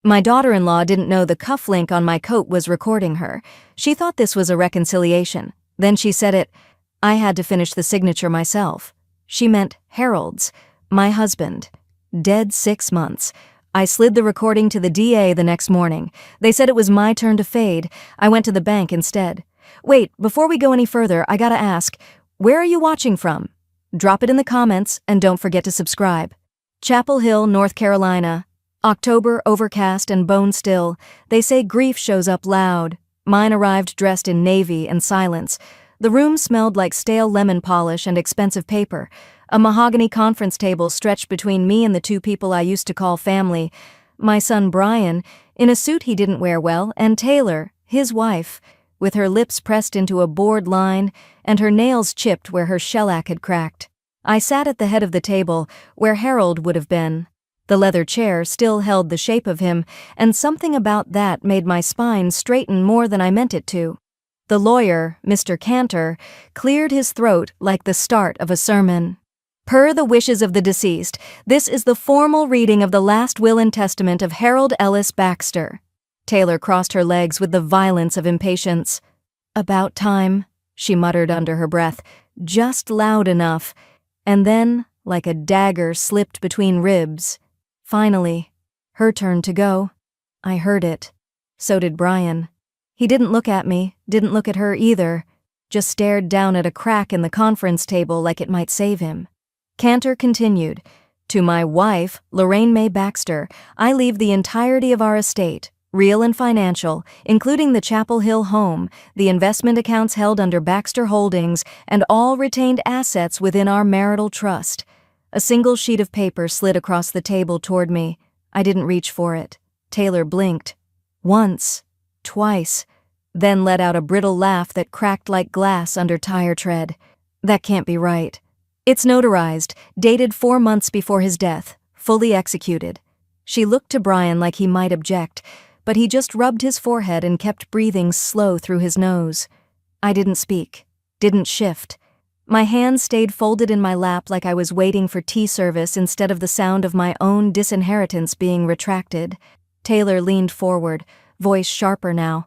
My daughter-in-law didn't know the cufflink on my coat was recording her. She thought this was a reconciliation. Then she said it. I had to finish the signature myself. She meant Harold's, my husband. Dead 6 months. I slid the recording to the DA the next morning. They said it was my turn to fade. I went to the bank instead. Wait, before we go any further, I gotta ask, where are you watching from? Drop it in the comments and don't forget to subscribe. Chapel Hill, North Carolina. October, overcast and bone still. They say grief shows up loud. Mine arrived dressed in navy and silence. The room smelled like stale lemon polish and expensive paper. A mahogany conference table stretched between me and the 2 people I used to call family. My son Brian, in a suit he didn't wear well, and Taylor, his wife, with her lips pressed into a bored line and her nails chipped where her shellac had cracked. I sat at the head of the table, where Harold would have been. The leather chair still held the shape of him, and something about that made my spine straighten more than I meant it to. The lawyer, Mr. Cantor, cleared his throat like the start of a sermon. Per the wishes of the deceased, this is the formal reading of the last will and testament of Harold Ellis Baxter. Taylor crossed her legs with the violence of impatience. About time, she muttered under her breath, just loud enough, and then, like a dagger slipped between ribs. Finally, her turn to go. I heard it. So did Brian. He didn't look at me, didn't look at her either, just stared down at a crack in the conference table like it might save him. Cantor continued, "To my wife, Lorraine May Baxter, I leave the entirety of our estate, real and financial, including the Chapel Hill home, the investment accounts held under Baxter Holdings, and all retained assets within our marital trust." A single sheet of paper slid across the table toward me. I didn't reach for it. Taylor blinked. Once. Twice. Then let out a brittle laugh that cracked like glass under tire tread. That can't be right. It's notarized, dated 4 months before his death, fully executed. She looked to Brian like he might object, but he just rubbed his forehead and kept breathing slow through his nose. I didn't speak, didn't shift. My hands stayed folded in my lap like I was waiting for tea service instead of the sound of my own disinheritance being retracted. Taylor leaned forward, voice sharper now.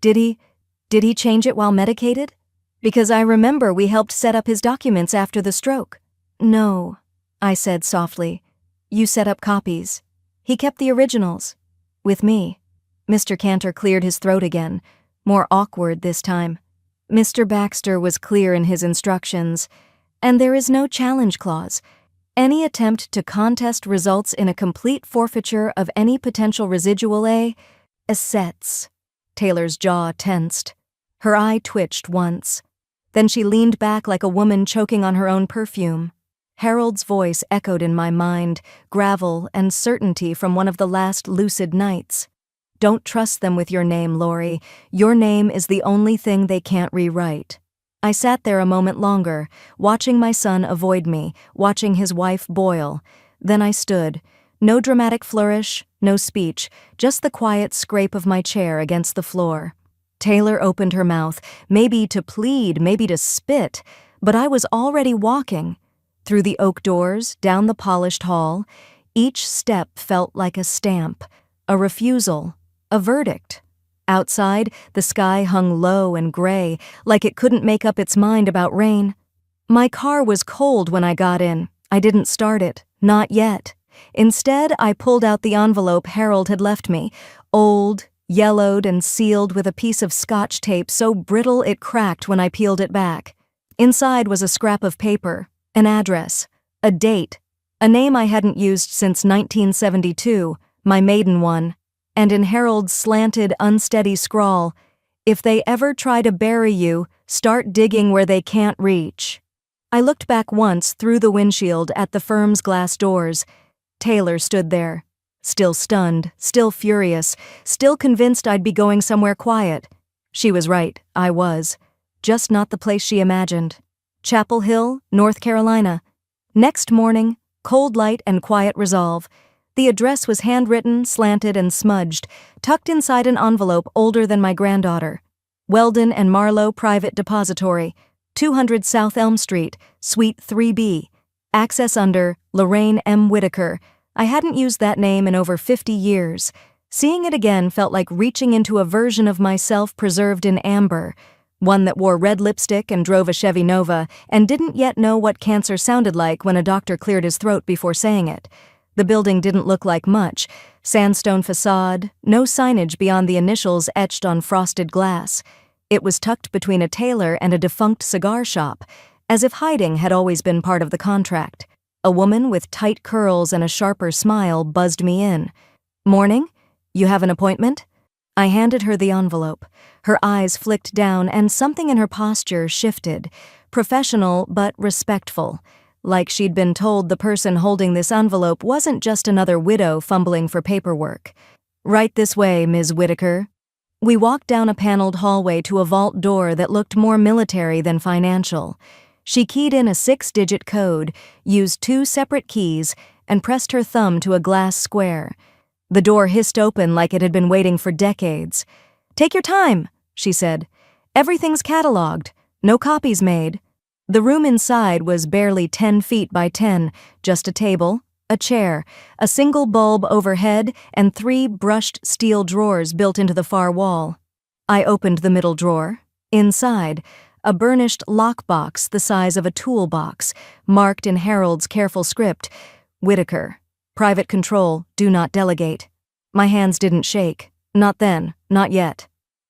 Did he change it while medicated? Because I remember we helped set up his documents after the stroke. No, I said softly. You set up copies. He kept the originals. With me. Mr. Cantor cleared his throat again, more awkward this time. Mr. Baxter was clear in his instructions, and there is no challenge clause. Any attempt to contest results in a complete forfeiture of any potential residual assets. Taylor's jaw tensed. Her eye twitched once. Then she leaned back like a woman choking on her own perfume. Harold's voice echoed in my mind, gravel and certainty from one of the last lucid nights. Don't trust them with your name, Lori. Your name is the only thing they can't rewrite. I sat there a moment longer, watching my son avoid me, watching his wife boil. Then I stood. No dramatic flourish, no speech, just the quiet scrape of my chair against the floor. Taylor opened her mouth, maybe to plead, maybe to spit, but I was already walking. Through the oak doors, down the polished hall, each step felt like a stamp, a refusal, a verdict. Outside, the sky hung low and gray, like it couldn't make up its mind about rain. My car was cold when I got in. I didn't start it, not yet. Instead, I pulled out the envelope Harold had left me, old, yellowed and sealed with a piece of Scotch tape so brittle it cracked when I peeled it back. Inside was a scrap of paper, an address, a date, a name I hadn't used since 1972, my maiden one, and in Harold's slanted, unsteady scrawl, "If they ever try to bury you, start digging where they can't reach." I looked back once through the windshield at the firm's glass doors. Taylor stood there, still stunned, still furious, still convinced I'd be going somewhere quiet. She was right, I was. Just not the place she imagined. Chapel Hill, North Carolina. Next morning, cold light and quiet resolve. The address was handwritten, slanted, and smudged, tucked inside an envelope older than my granddaughter. Weldon and Marlowe Private Depository, 200 South Elm Street, Suite 3B. Access under Lorraine M. Whitaker. I hadn't used that name in over 50 years. Seeing it again felt like reaching into a version of myself preserved in amber, one that wore red lipstick and drove a Chevy Nova and didn't yet know what cancer sounded like when a doctor cleared his throat before saying it. The building didn't look like much. Sandstone facade, no signage beyond the initials etched on frosted glass. It was tucked between a tailor and a defunct cigar shop, as if hiding had always been part of the contract. A woman with tight curls and a sharper smile buzzed me in. "Morning? You have an appointment?" I handed her the envelope. Her eyes flicked down and something in her posture shifted. Professional but respectful. Like she'd been told the person holding this envelope wasn't just another widow fumbling for paperwork. "Right this way, Ms. Whitaker." We walked down a paneled hallway to a vault door that looked more military than financial. She keyed in a 6-digit code, used 2 separate keys, and pressed her thumb to a glass square. The door hissed open like it had been waiting for decades. "Take your time," she said. "Everything's cataloged. No copies made." The room inside was barely 10 feet by 10, just a table, a chair, a single bulb overhead, and 3 brushed steel drawers built into the far wall. I opened the middle drawer. Inside, a burnished lockbox the size of a toolbox, marked in Harold's careful script, "Whitaker. Private control, do not delegate." My hands didn't shake. Not then, not yet.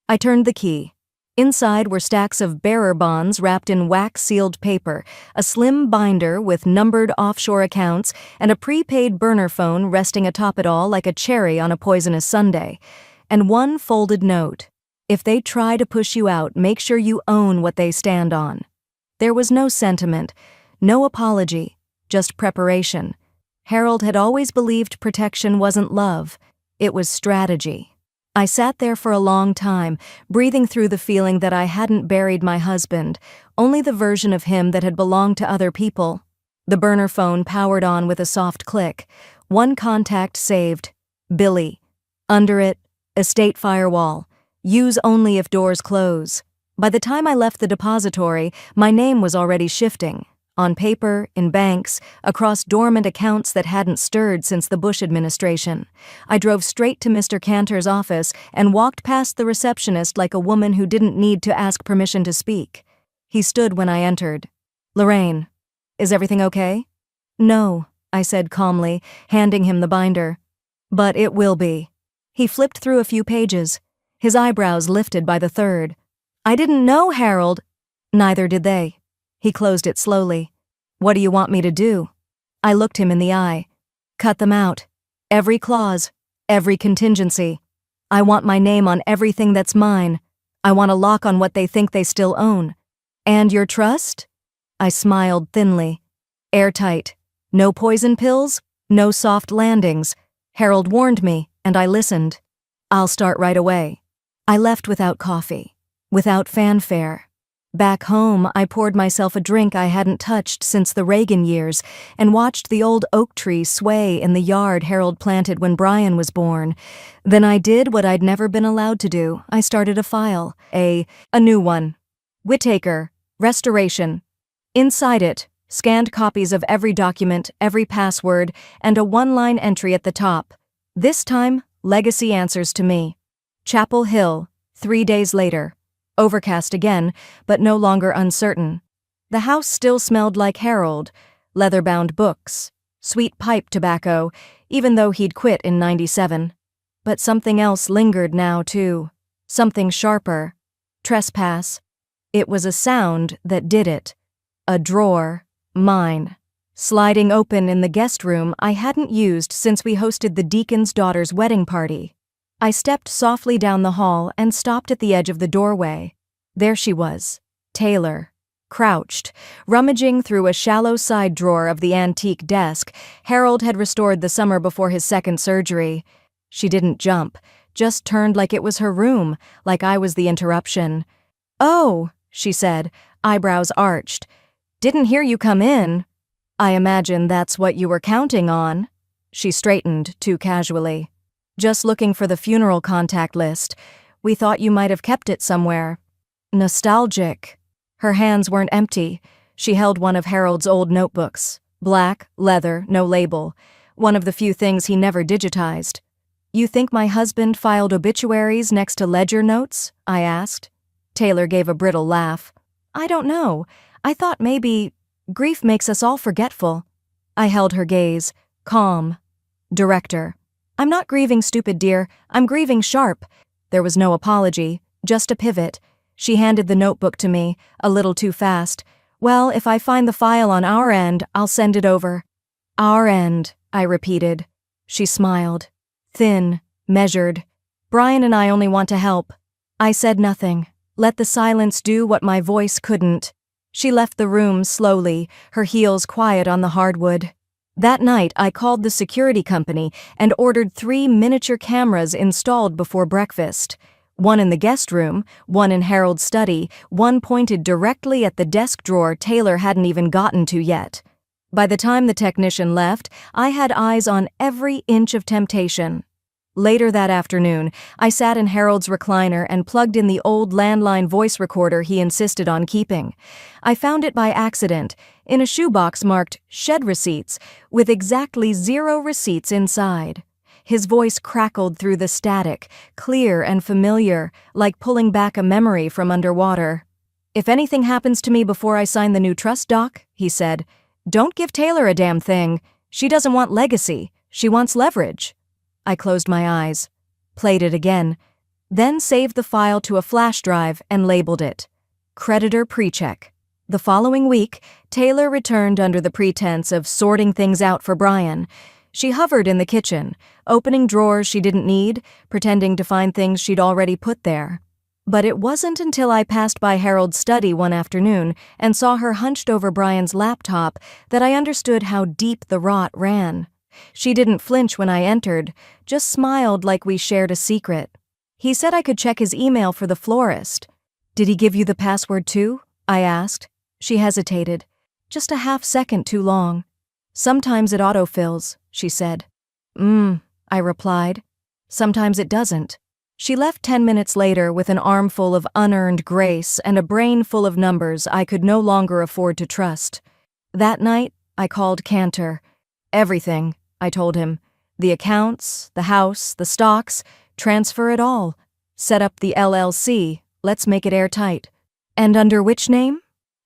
I turned the key. Inside were stacks of bearer bonds wrapped in wax-sealed paper, a slim binder with numbered offshore accounts, and a prepaid burner phone resting atop it all like a cherry on a poisonous sundae. And one folded note. "If they try to push you out, make sure you own what they stand on." There was no sentiment, no apology, just preparation. Harold had always believed protection wasn't love, it was strategy. I sat there for a long time, breathing through the feeling that I hadn't buried my husband, only the version of him that had belonged to other people. The burner phone powered on with a soft click. One contact saved. Billy. Under it, estate firewall. Use only if doors close. By the time I left the depository, my name was already shifting. On paper, in banks, across dormant accounts that hadn't stirred since the Bush administration. I drove straight to Mr. Cantor's office and walked past the receptionist like a woman who didn't need to ask permission to speak. He stood when I entered. "Lorraine, is everything okay?" "No," I said calmly, handing him the binder. "But it will be." He flipped through a few pages, his eyebrows lifted by the third. "I didn't know, Harold." "Neither did they." He closed it slowly. "What do you want me to do?" I looked him in the eye. "Cut them out. Every clause, every contingency. I want my name on everything that's mine. I want a lock on what they think they still own. And your trust?" I smiled thinly. "Airtight. No poison pills, no soft landings. Harold warned me, and I listened. I'll start right away." I left without coffee, without fanfare. Back home, I poured myself a drink I hadn't touched since the Reagan years and watched the old oak tree sway in the yard Harold planted when Brian was born. Then I did what I'd never been allowed to do. I started a file. A new one. Whitaker. Restoration. Inside it, scanned copies of every document, every password, and a one-line entry at the top. This time, legacy answers to me. Chapel Hill, 3 days later. Overcast again, but no longer uncertain. The house still smelled like Harold, leather-bound books, sweet pipe tobacco, even though he'd quit in 97. But something else lingered now, too. Something sharper. Trespass. It was a sound that did it. A drawer. Mine. Sliding open in the guest room I hadn't used since we hosted the deacon's daughter's wedding party. I stepped softly down the hall and stopped at the edge of the doorway. There she was, Taylor, crouched, rummaging through a shallow side drawer of the antique desk Harold had restored the summer before his second surgery. She didn't jump, just turned like it was her room, like I was the interruption. "Oh," she said, eyebrows arched. "Didn't hear you come in." "I imagine that's what you were counting on." She straightened too casually. "Just looking for the funeral contact list. We thought you might have kept it somewhere." Nostalgic. Her hands weren't empty. She held one of Harold's old notebooks. Black, leather, no label. One of the few things he never digitized. You think my husband filed obituaries next to ledger notes? I asked. Taylor gave a brittle laugh. I don't know. I thought maybe grief makes us all forgetful. I held her gaze, calm. Director. I'm not grieving stupid, dear. I'm grieving sharp. There was no apology, just a pivot. She handed the notebook to me, a little too fast. Well, if I find the file on our end, I'll send it over. Our end, I repeated. She smiled. Thin, measured. Brian and I only want to help. I said nothing. Let the silence do what my voice couldn't. She left the room slowly, her heels quiet on the hardwood. That night, I called the security company and ordered 3 miniature cameras installed before breakfast. One in the guest room, one in Harold's study, one pointed directly at the desk drawer Taylor hadn't even gotten to yet. By the time the technician left, I had eyes on every inch of temptation. Later that afternoon, I sat in Harold's recliner and plugged in the old landline voice recorder he insisted on keeping. I found it by accident, in a shoebox marked "Shed Receipts," with exactly 0 receipts inside. His voice crackled through the static, clear and familiar, like pulling back a memory from underwater. If anything happens to me before I sign the new trust doc, he said, don't give Taylor a damn thing. She doesn't want legacy. She wants leverage. I closed my eyes, played it again, then saved the file to a flash drive and labeled it Creditor Precheck. The following week, Taylor returned under the pretense of sorting things out for Brian. She hovered in the kitchen, opening drawers she didn't need, pretending to find things she'd already put there. But it wasn't until I passed by Harold's study one afternoon and saw her hunched over Brian's laptop that I understood how deep the rot ran. She didn't flinch when I entered, just smiled like we shared a secret. He said I could check his email for the florist. Did he give you the password too? I asked. She hesitated. Just a half-second too long. Sometimes it autofills, she said. I replied. Sometimes it doesn't. She left 10 minutes later with an armful of unearned grace and a brain full of numbers I could no longer afford to trust. That night, I called Cantor. Everything, I told him. The accounts, the house, the stocks, transfer it all. Set up the LLC, let's make it airtight. And under which name?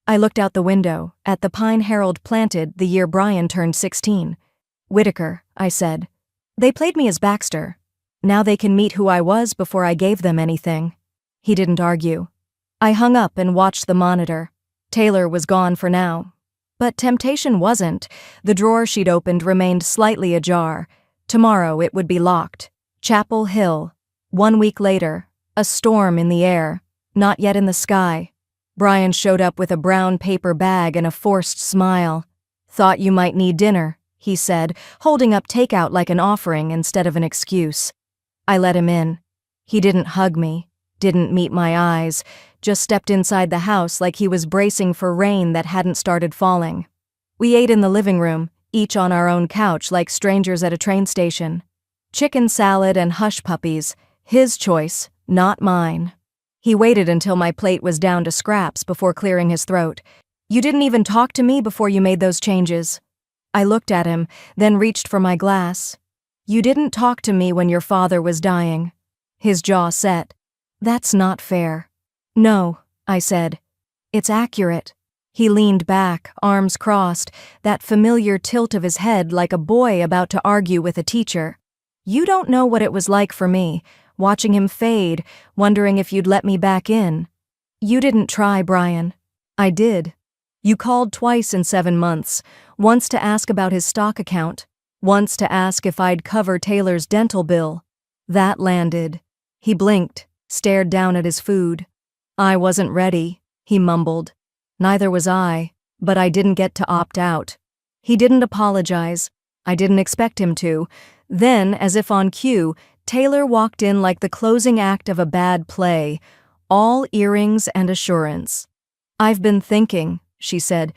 I looked out the window, at the pine Harold planted the year Brian turned 16. Whitaker, I said. They played me as Baxter. Now they can meet who I was before I gave them anything. He didn't argue. I hung up and watched the monitor. Taylor was gone for now. But temptation wasn't. The drawer she'd opened remained slightly ajar. Tomorrow it would be locked. Chapel Hill. 1 week later. A storm in the air. Not yet in the sky. Brian showed up with a brown paper bag and a forced smile. Thought you might need dinner, he said, holding up takeout like an offering instead of an excuse. I let him in. He didn't hug me, didn't meet my eyes, just stepped inside the house like he was bracing for rain that hadn't started falling. We ate in the living room, each on our own couch like strangers at a train station. Chicken salad and hush puppies, his choice, not mine. He waited until my plate was down to scraps before clearing his throat. You didn't even talk to me before you made those changes. I looked at him, then reached for my glass. You didn't talk to me when your father was dying. His jaw set. That's not fair. No, I said. It's accurate. He leaned back, arms crossed, that familiar tilt of his head like a boy about to argue with a teacher. You don't know what it was like for me, watching him fade, wondering if you'd let me back in. You didn't try, Brian. I did. You called twice in 7 months, once to ask about his stock account, once to ask if I'd cover Taylor's dental bill. That landed. He blinked, stared down at his food. I wasn't ready, he mumbled. Neither was I, but I didn't get to opt out. He didn't apologize. I didn't expect him to. Then, as if on cue, Taylor walked in like the closing act of a bad play, all earrings and assurance. I've been thinking, she said.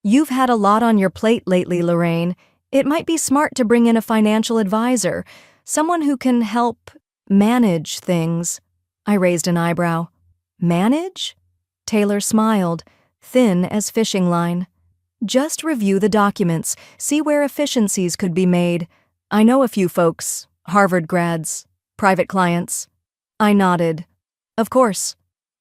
You've had a lot on your plate lately, Lorraine. It might be smart to bring in a financial advisor, someone who can help manage things. I raised an eyebrow. Manage? Taylor smiled, thin as fishing line. Just review the documents, see where efficiencies could be made. I know a few folks, Harvard grads. Private clients. I nodded. Of course.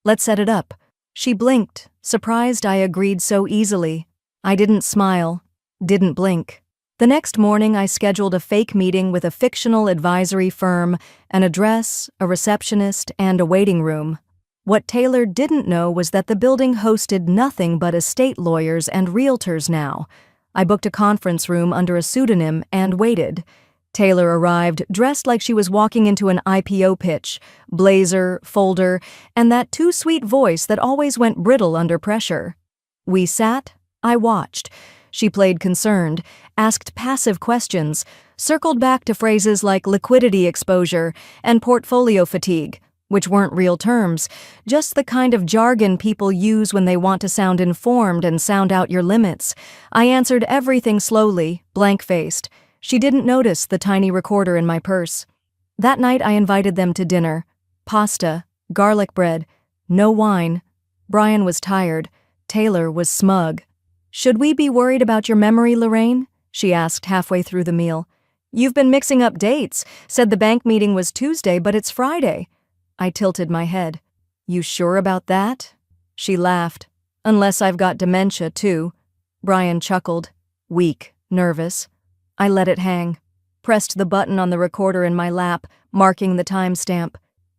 Let's set it up. She blinked, surprised I agreed so easily. I didn't smile, didn't blink. The next morning I scheduled a fake meeting with a fictional advisory firm, an address, a receptionist, and a waiting room. What Taylor didn't know was that the building hosted nothing but estate lawyers and realtors now. I booked a conference room under a pseudonym and waited. Taylor arrived dressed like she was walking into an IPO pitch, blazer, folder, and that too-sweet voice that always went brittle under pressure. We sat, I watched. She played concerned, asked passive questions, circled back to phrases like liquidity exposure and portfolio fatigue, which weren't real terms, just the kind of jargon people use when they want to sound informed and sound out your limits. I answered everything slowly, blank-faced. She didn't notice the tiny recorder in my purse. That night I invited them to dinner. Pasta, garlic bread, no wine. Brian was tired. Taylor was smug. "Should we be worried about your memory, Lorraine?" she asked halfway through the meal. "You've been mixing up dates, said the bank meeting was Tuesday, but it's Friday." I tilted my head. "You sure about that?" She laughed. "Unless I've got dementia, too." Brian chuckled. Weak, nervous. I let it hang, pressed the button on the recorder in my lap, marking the timestamp.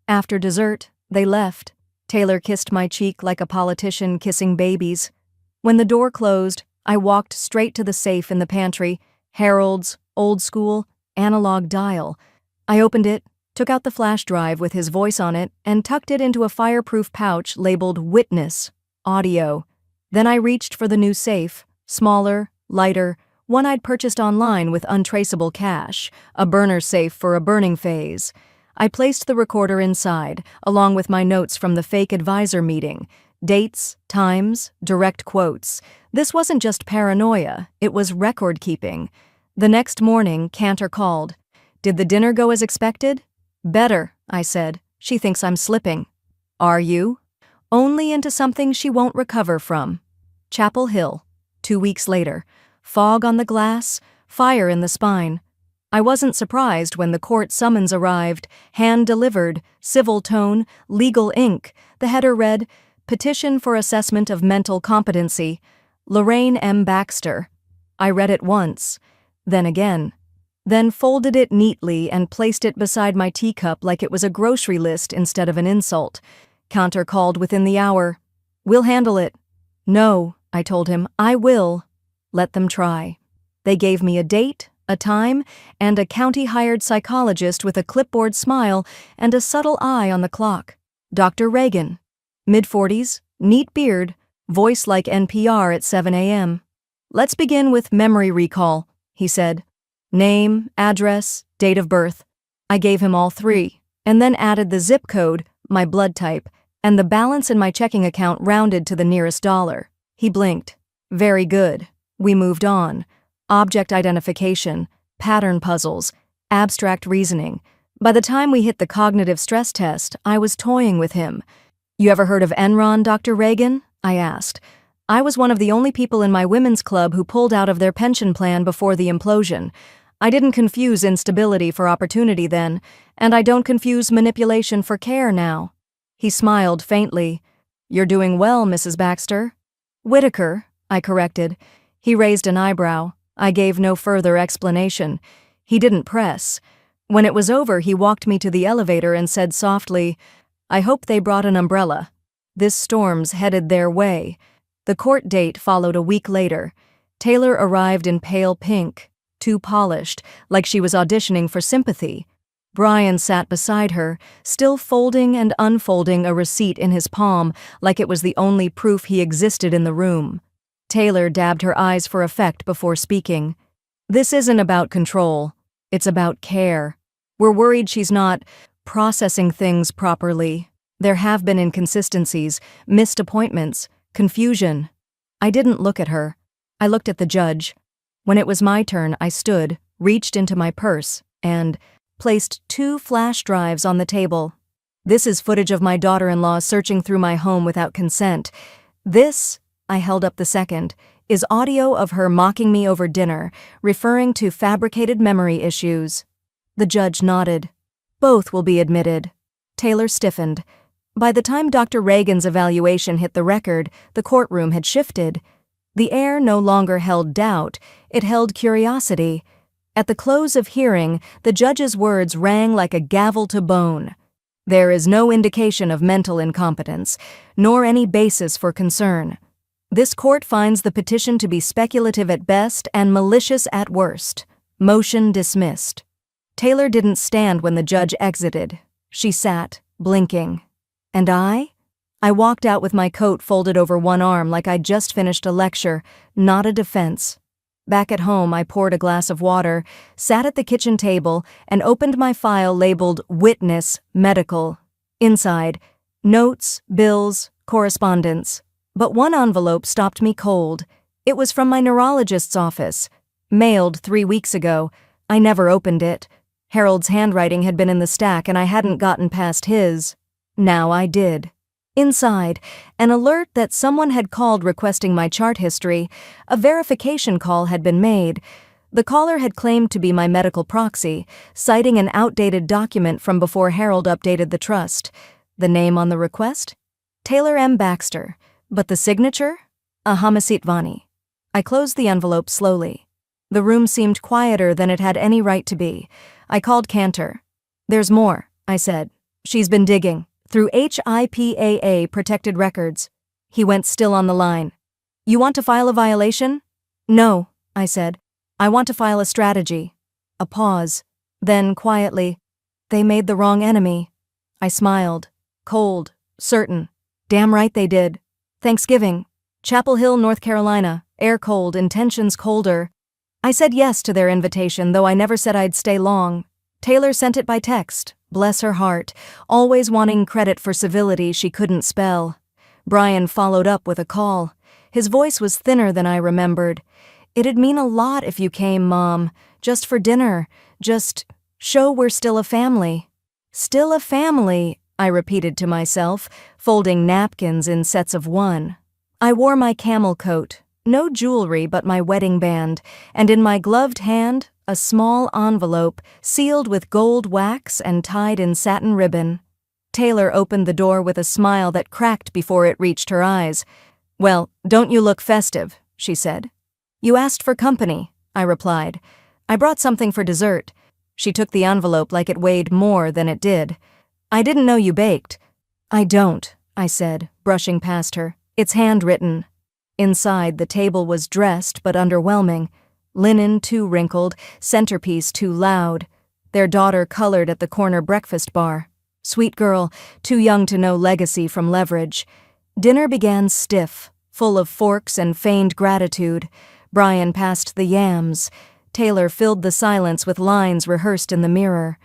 After dessert, they left. Taylor kissed my cheek like a politician kissing babies. When the door closed, I walked straight to the safe in the pantry, Harold's, old school, analog dial. I opened it, took out the flash drive with his voice on it, and tucked it into a fireproof pouch labeled Witness, Audio. Then I reached for the new safe, smaller, lighter, one I'd purchased online with untraceable cash, a burner safe for a burning phase. I placed the recorder inside, along with my notes from the fake advisor meeting. Dates, times, direct quotes. This wasn't just paranoia, it was record-keeping. The next morning, Cantor called. "Did the dinner go as expected?" "Better," I said. "She thinks I'm slipping." "Are you?" "Only into something she won't recover from." Chapel Hill, 2 weeks later. Fog on the glass, fire in the spine. I wasn't surprised when the court summons arrived, hand-delivered, civil tone, legal ink. The header read, "Petition for Assessment of Mental Competency, Lorraine M. Baxter." I read it once, then again, then folded it neatly and placed it beside my teacup like it was a grocery list instead of an insult. Cantor called within the hour. "We'll handle it." "No," I told him, "I will." Let them try. They gave me a date, a time, and a county-hired psychologist with a clipboard smile and a subtle eye on the clock. Dr. Reagan. Mid-40s, neat beard, voice like NPR at 7 a.m. "Let's begin with memory recall," he said. Name, address, date of birth. I gave him all three, and then added the zip code, my blood type, and the balance in my checking account rounded to the nearest dollar. He blinked. "Very good." We moved on. Object identification, pattern puzzles, abstract reasoning. By the time we hit the cognitive stress test, I was toying with him. "You ever heard of Enron, Dr. Reagan?" I asked. I was one of the only people in my women's club who pulled out of their pension plan before the implosion. I didn't confuse instability for opportunity then, and I don't confuse manipulation for care now. He smiled faintly. "You're doing well, Mrs. Baxter." "Whitaker," I corrected. He raised an eyebrow. I gave no further explanation. He didn't press. When it was over, he walked me to the elevator and said softly, "I hope they brought an umbrella. This storm's headed their way." The court date followed a week later. Taylor arrived in pale pink, too polished, like she was auditioning for sympathy. Brian sat beside her, still folding and unfolding a receipt in his palm like it was the only proof he existed in the room. Taylor dabbed her eyes for effect before speaking. "This isn't about control. It's about care. We're worried she's not processing things properly. There have been inconsistencies, missed appointments, confusion." I didn't look at her. I looked at the judge. When it was my turn, I stood, reached into my purse, and placed 2 flash drives on the table. "This is footage of my daughter-in-law searching through my home without consent. This," I held up the second, "is audio of her mocking me over dinner, referring to fabricated memory issues." The judge nodded. Both will be admitted. Taylor stiffened. By the time Dr. Reagan's evaluation hit the record, the courtroom had shifted. The air no longer held doubt, it held curiosity. At the close of hearing, the judge's words rang like a gavel to bone. There is no indication of mental incompetence, nor any basis for concern. This court finds the petition to be speculative at best and malicious at worst. Motion dismissed. Taylor didn't stand when the judge exited. She sat, blinking. And I? I walked out with my coat folded over one arm like I'd just finished a lecture, not a defense. Back at home, I poured a glass of water, sat at the kitchen table, and opened my file labeled Witness Medical. Inside, notes, bills, correspondence. But one envelope stopped me cold. It was from my neurologist's office. Mailed 3 weeks ago. I never opened it. Harold's handwriting had been in the stack and I hadn't gotten past his. Now I did. Inside, an alert that someone had called requesting my chart history. A verification call had been made. The caller had claimed to be my medical proxy, citing an outdated document from before Harold updated the trust. The name on the request? Taylor M. Baxter. But the signature? Ahamasit Vani. I closed the envelope slowly. The room seemed quieter than it had any right to be. I called Cantor. "There's more," I said. "She's been digging. Through HIPAA protected records." He went still on the line. "You want to file a violation?" "No," I said. "I want to file a strategy." A pause. Then, quietly, "They made the wrong enemy." I smiled. Cold. Certain. Damn right they did. Thanksgiving. Chapel Hill, North Carolina. Air cold, intentions colder. I said yes to their invitation, though I never said I'd stay long. Taylor sent it by text. Bless her heart, always wanting credit for civility she couldn't spell. Brian followed up with a call. His voice was thinner than I remembered. "It'd mean a lot if you came, Mom. Just for dinner. Just show we're still a family." "Still a family," I repeated to myself, folding napkins in sets of one. I wore my camel coat, no jewelry but my wedding band, and in my gloved hand, a small envelope sealed with gold wax and tied in satin ribbon. Taylor opened the door with a smile that cracked before it reached her eyes. "Well, don't you look festive," she said. "You asked for company," I replied. "I brought something for dessert." She took the envelope like it weighed more than it did. "I didn't know you baked." "I don't," I said, brushing past her. "It's handwritten." Inside, the table was dressed but underwhelming. Linen too wrinkled, centerpiece too loud. Their daughter colored at the corner breakfast bar. Sweet girl, too young to know legacy from leverage. Dinner began stiff, full of forks and feigned gratitude. Brian passed the yams. Taylor filled the silence with lines rehearsed in the mirror.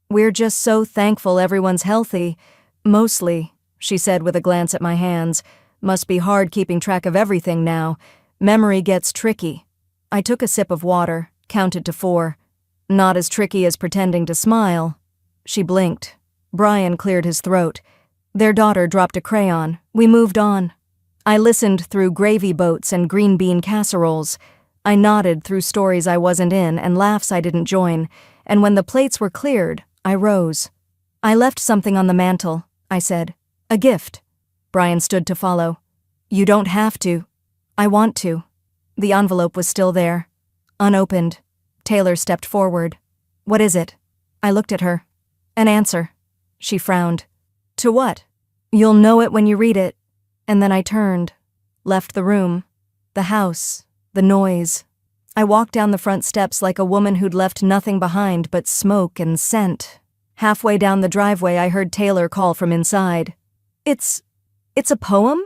"We're just so thankful everyone's healthy. Mostly," she said with a glance at my hands. "Must be hard keeping track of everything now. Memory gets tricky." I took a sip of water, counted to 4. "Not as tricky as pretending to smile." She blinked. Brian cleared his throat. Their daughter dropped a crayon. We moved on. I listened through gravy boats and green bean casseroles. I nodded through stories I wasn't in and laughs I didn't join, and when the plates were cleared, I rose. "I left something on the mantel," I said. "A gift." Brian stood to follow. "You don't have to." "I want to." The envelope was still there, unopened. Taylor stepped forward. "What is it?" I looked at her. "An answer." She frowned. "To what?" "You'll know it when you read it." And then I turned, left the room, the house, the noise. I walked down the front steps like a woman who'd left nothing behind but smoke and scent. Halfway down the driveway, I heard Taylor call from inside. It's a poem?"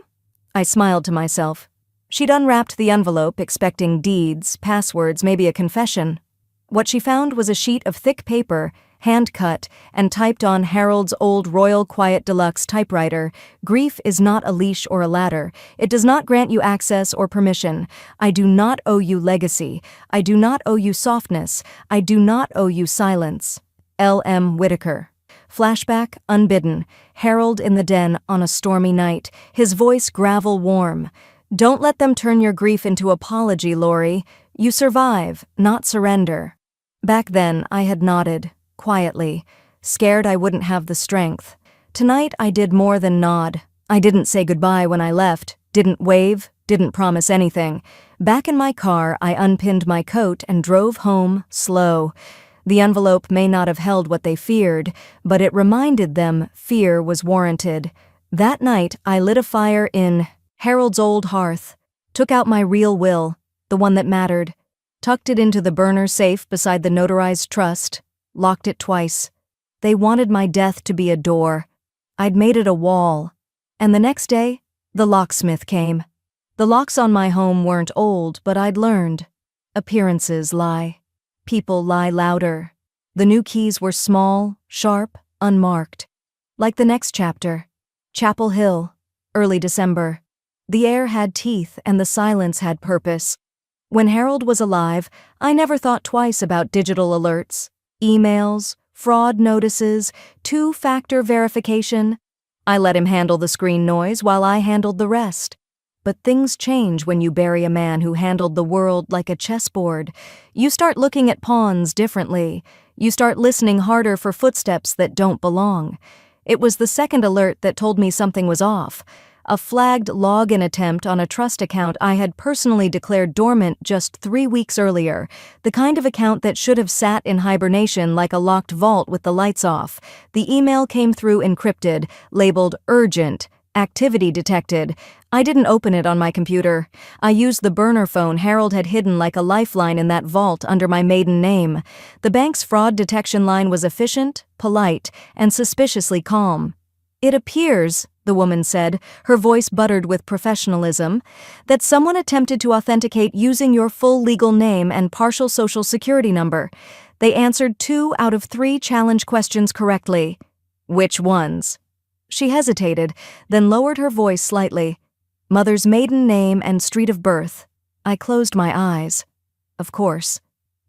I smiled to myself. She'd unwrapped the envelope, expecting deeds, passwords, maybe a confession. What she found was a sheet of thick paper, hand-cut, and typed on Harold's old Royal Quiet Deluxe typewriter. "Grief is not a leash or a ladder. It does not grant you access or permission. I do not owe you legacy. I do not owe you softness. I do not owe you silence. L.M. Whitaker." Flashback, unbidden. Harold in the den on a stormy night, his voice gravel warm. "Don't let them turn your grief into apology, Lori. You survive, not surrender." Back then, I had nodded. quietly, scared I wouldn't have the strength. Tonight I did more than nod. I didn't say goodbye when I left, didn't wave, didn't promise anything. Back in my car, I unpinned my coat and drove home, slow. The envelope may not have held what they feared, but it reminded them fear was warranted. That night, I lit a fire in Harold's old hearth, took out my real will, the one that mattered, tucked it into the burner safe beside the notarized trust, locked it twice. They wanted my death to be a door. I'd made it a wall. And the next day, the locksmith came. The locks on my home weren't old, but I'd learned. Appearances lie. People lie louder. The new keys were small, sharp, unmarked. Like the next chapter. Chapel Hill, early December. The air had teeth and the silence had purpose. When Harold was alive, I never thought twice about digital alerts, emails, fraud notices, two-factor verification. I let him handle the screen noise while I handled the rest. But things change when you bury a man who handled the world like a chessboard. You start looking at pawns differently. You start listening harder for footsteps that don't belong. It was the second alert that told me something was off. A flagged login attempt on a trust account I had personally declared dormant just 3 weeks earlier, the kind of account that should have sat in hibernation like a locked vault with the lights off. The email came through encrypted, labeled urgent, activity detected. I didn't open it on my computer. I used the burner phone Harold had hidden like a lifeline in that vault under my maiden name. The bank's fraud detection line was efficient, polite, and suspiciously calm. "It appears," the woman said, her voice buttered with professionalism, "that someone attempted to authenticate using your full legal name and partial social security number. They answered 2 out of 3 challenge questions correctly." "Which ones?" She hesitated, then lowered her voice slightly. "Mother's maiden name and street of birth." I closed my eyes. Of course.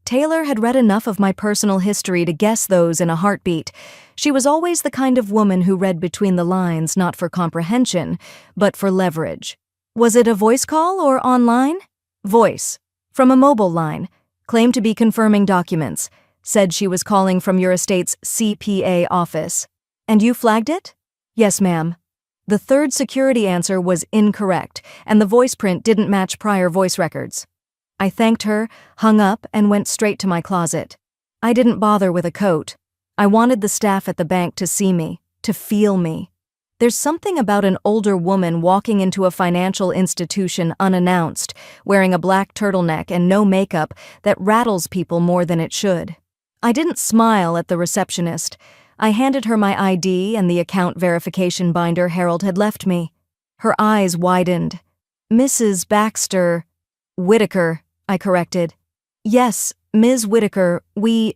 Taylor had read enough of my personal history to guess those in a heartbeat. She was always the kind of woman who read between the lines not for comprehension, but for leverage. "Was it a voice call or online?" "Voice. From a mobile line. Claimed to be confirming documents. Said she was calling from your estate's CPA office." "And you flagged it?" "Yes, ma'am." The third security answer was incorrect, and the voice print didn't match prior voice records. I thanked her, hung up, and went straight to my closet. I didn't bother with a coat. I wanted the staff at the bank to see me, to feel me. There's something about an older woman walking into a financial institution unannounced, wearing a black turtleneck and no makeup, that rattles people more than it should. I didn't smile at the receptionist. I handed her my ID and the account verification binder Harold had left me. Her eyes widened. "Mrs. Baxter..." "Whitaker," I corrected. "Yes, Ms. Whitaker, we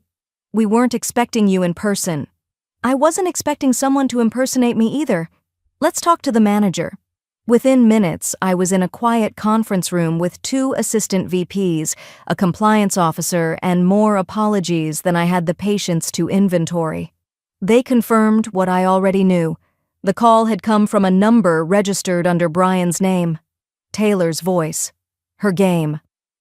weren't expecting you in person." I wasn't expecting someone to impersonate me either. "Let's talk to the manager." Within minutes, I was in a quiet conference room with 2 assistant VPs, a compliance officer, and more apologies than I had the patience to inventory. They confirmed what I already knew. The call had come from a number registered under Brian's name. Taylor's voice. Her game.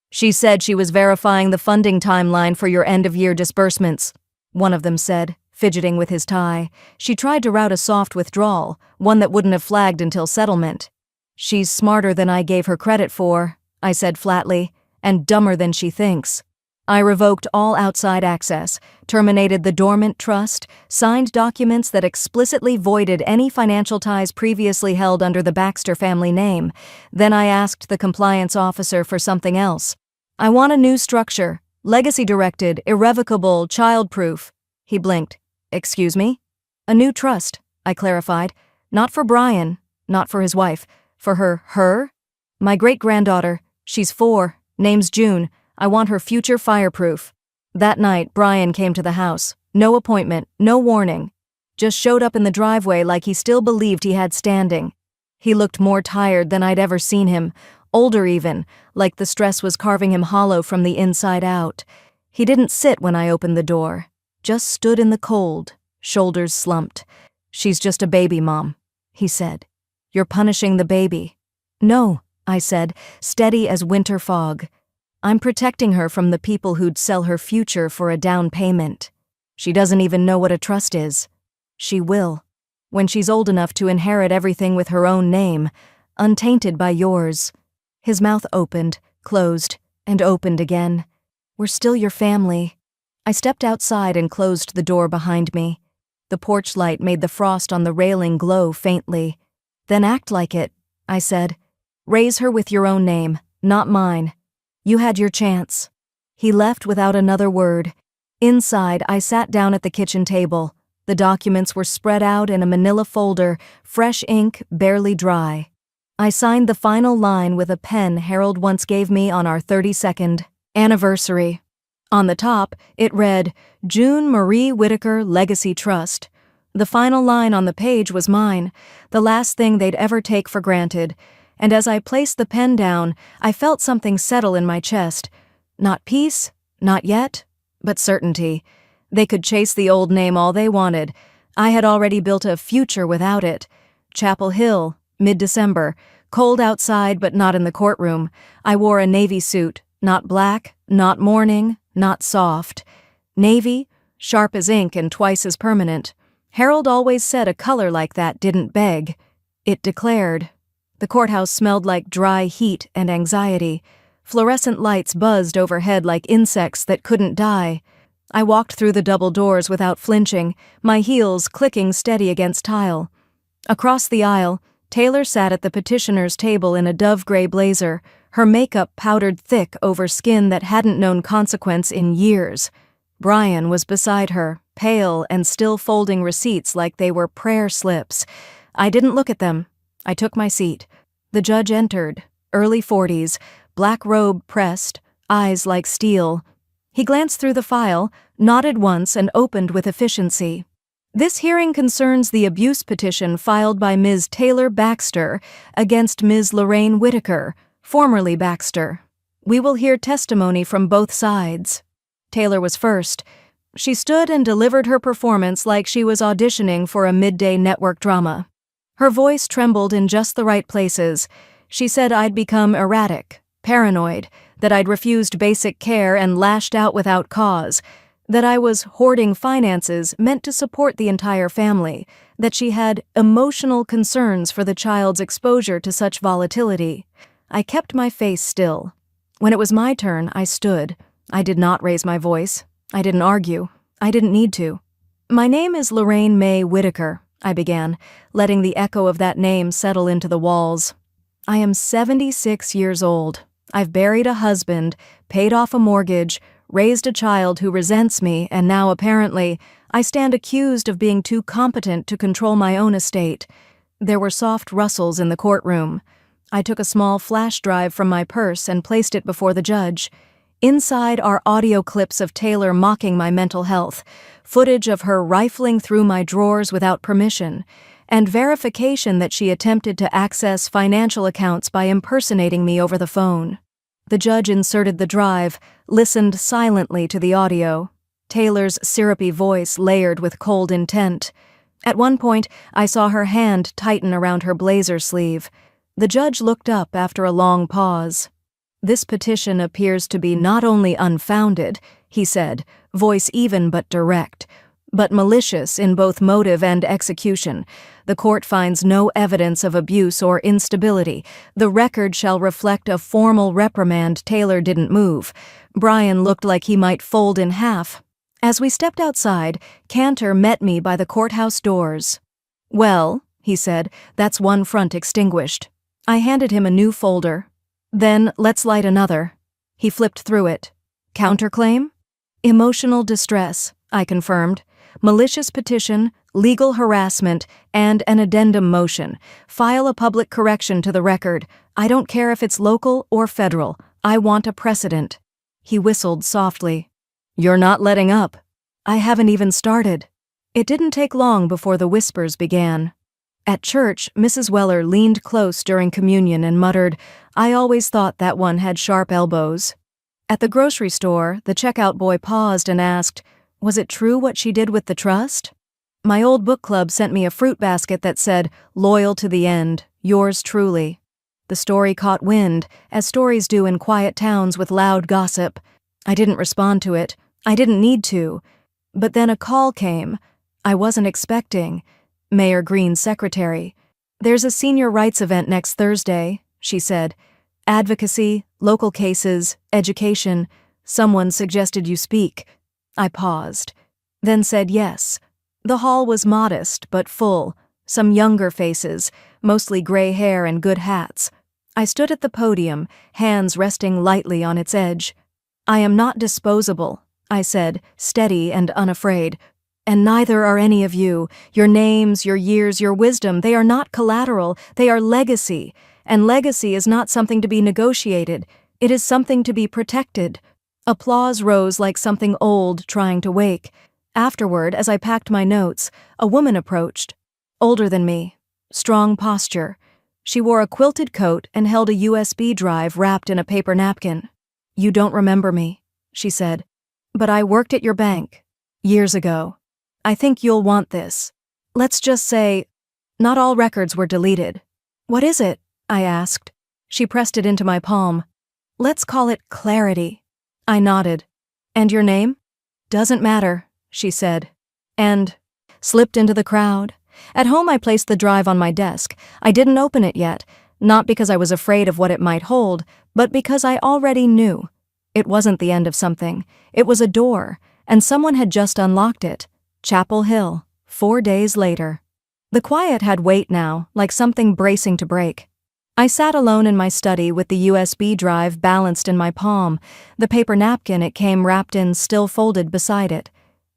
"She said she was verifying the funding timeline for your end-of-year disbursements," one of them said, fidgeting with his tie. "She tried to route a soft withdrawal, one that wouldn't have flagged until settlement." "She's smarter than I gave her credit for," I said flatly, "and dumber than she thinks." I revoked all outside access, terminated the dormant trust, signed documents that explicitly voided any financial ties previously held under the Baxter family name. Then I asked the compliance officer for something else. "I want a new structure, legacy-directed, irrevocable, child-proof." He blinked. "Excuse me?" "A new trust," I clarified. "Not for Brian, not for his wife. For her? My great-granddaughter. She's 4, name's June. I want her future fireproof." That night, Brian came to the house. No appointment, no warning. Just showed up in the driveway like he still believed he had standing. He looked more tired than I'd ever seen him, older even, like the stress was carving him hollow from the inside out. He didn't sit when I opened the door, just stood in the cold, shoulders slumped. "She's just a baby, Mom," he said. "You're punishing the baby." "No," I said, steady as winter fog. "I'm protecting her from the people who'd sell her future for a down payment." She doesn't even know what a trust is. She will, when she's old enough to inherit everything with her own name, untainted by yours." His mouth opened, closed, and opened again. "We're still your family." I stepped outside and closed the door behind me. The porch light made the frost on the railing glow faintly. "Then act like it," I said. "Raise her with your own name, not mine. You had your chance." He left without another word. Inside, I sat down at the kitchen table. The documents were spread out in a manila folder, fresh ink, barely dry. I signed the final line with a pen Harold once gave me on our 32nd anniversary. On the top, it read, "June Marie Whitaker Legacy Trust." The final line on the page was mine, the last thing they'd ever take for granted, and as I placed the pen down, I felt something settle in my chest. Not peace, not yet, but certainty. They could chase the old name all they wanted. I had already built a future without it. Chapel Hill, mid-December, cold outside but not in the courtroom. I wore a navy suit, not black, not mourning, not soft. Navy, sharp as ink and twice as permanent. Harold always said a color like that didn't beg. It declared. The courthouse smelled like dry heat and anxiety. Fluorescent lights buzzed overhead like insects that couldn't die. I walked through the double doors without flinching, my heels clicking steady against tile. Across the aisle, Taylor sat at the petitioner's table in a dove-gray blazer, her makeup powdered thick over skin that hadn't known consequence in years. Brian was beside her, pale and still folding receipts like they were prayer slips. I didn't look at them. I took my seat. The judge entered, early 40s, black robe pressed, eyes like steel. He glanced through the file, nodded once, and opened with efficiency. "This hearing concerns the abuse petition filed by Ms. Taylor Baxter against Ms. Lorraine Whitaker, formerly Baxter. We will hear testimony from both sides." Taylor was first. She stood and delivered her performance like she was auditioning for a midday network drama. Her voice trembled in just the right places. She said I'd become erratic, paranoid, that I'd refused basic care and lashed out without cause, that I was hoarding finances meant to support the entire family, that she had emotional concerns for the child's exposure to such volatility. I kept my face still. When it was my turn, I stood. I did not raise my voice. I didn't argue. I didn't need to. "My name is Lorraine May Whitaker," I began, letting the echo of that name settle into the walls. "I am 76 years old. I've buried a husband, paid off a mortgage, raised a child who resents me, and now apparently I stand accused of being too competent to control my own estate." There were soft rustles in the courtroom. I took a small flash drive from my purse and placed it before the judge. Inside are audio clips of Taylor mocking my mental health, footage of her rifling through my drawers without permission, and verification that she attempted to access financial accounts by impersonating me over the phone. The judge inserted the drive, listened silently to the audio. Taylor's syrupy voice layered with cold intent. At one point, I saw her hand tighten around her blazer sleeve. The judge looked up after a long pause. "This petition appears to be not only unfounded," he said, voice even but direct, "but malicious in both motive and execution. The court finds no evidence of abuse or instability. The record shall reflect a formal reprimand." Taylor didn't move. Brian looked like he might fold in half. As we stepped outside, Cantor met me by the courthouse doors. "Well," he said, "that's one front extinguished." I handed him a new folder. "Then let's light another." He flipped through it. "Counterclaim?" "Emotional distress," I confirmed. "Malicious petition, legal harassment, and an addendum motion. File a public correction to the record. I don't care if it's local or federal. I want a precedent." He whistled softly. "You're not letting up." "I haven't even started." It didn't take long before the whispers began. At church, Mrs. Weller leaned close during communion and muttered, "I always thought that one had sharp elbows." At the grocery store, the checkout boy paused and asked, "Was it true what she did with the trust?" My old book club sent me a fruit basket that said, "Loyal to the end, yours truly." The story caught wind, as stories do in quiet towns with loud gossip. I didn't respond to it. I didn't need to. But then a call came. I wasn't expecting. Mayor Green's secretary. "There's a senior rights event next Thursday," she said. "Advocacy, local cases, education. Someone suggested you speak." I paused, then said yes. The hall was modest but full, some younger faces, mostly gray hair and good hats. I stood at the podium, hands resting lightly on its edge. "I am not disposable," I said, steady and unafraid. "And neither are any of you. Your names, your years, your wisdom, they are not collateral, they are legacy. And legacy is not something to be negotiated. It is something to be protected." Applause rose like something old trying to wake. Afterward, as I packed my notes, a woman approached. Older than me. Strong posture. She wore a quilted coat and held a USB drive wrapped in a paper napkin. "You don't remember me," she said. "But I worked at your bank. Years ago. I think you'll want this. Let's just say, not all records were deleted." "What is it?" I asked. She pressed it into my palm. "Let's call it clarity." I nodded. "And your name?" "Doesn't matter," she said. And slipped into the crowd. At home I placed the drive on my desk. I didn't open it yet, not because I was afraid of what it might hold, but because I already knew. It wasn't the end of something. It was a door, and someone had just unlocked it. Chapel Hill, 4 days later. The quiet had weight now, like something bracing to break. I sat alone in my study with the USB drive balanced in my palm, the paper napkin it came wrapped in still folded beside it.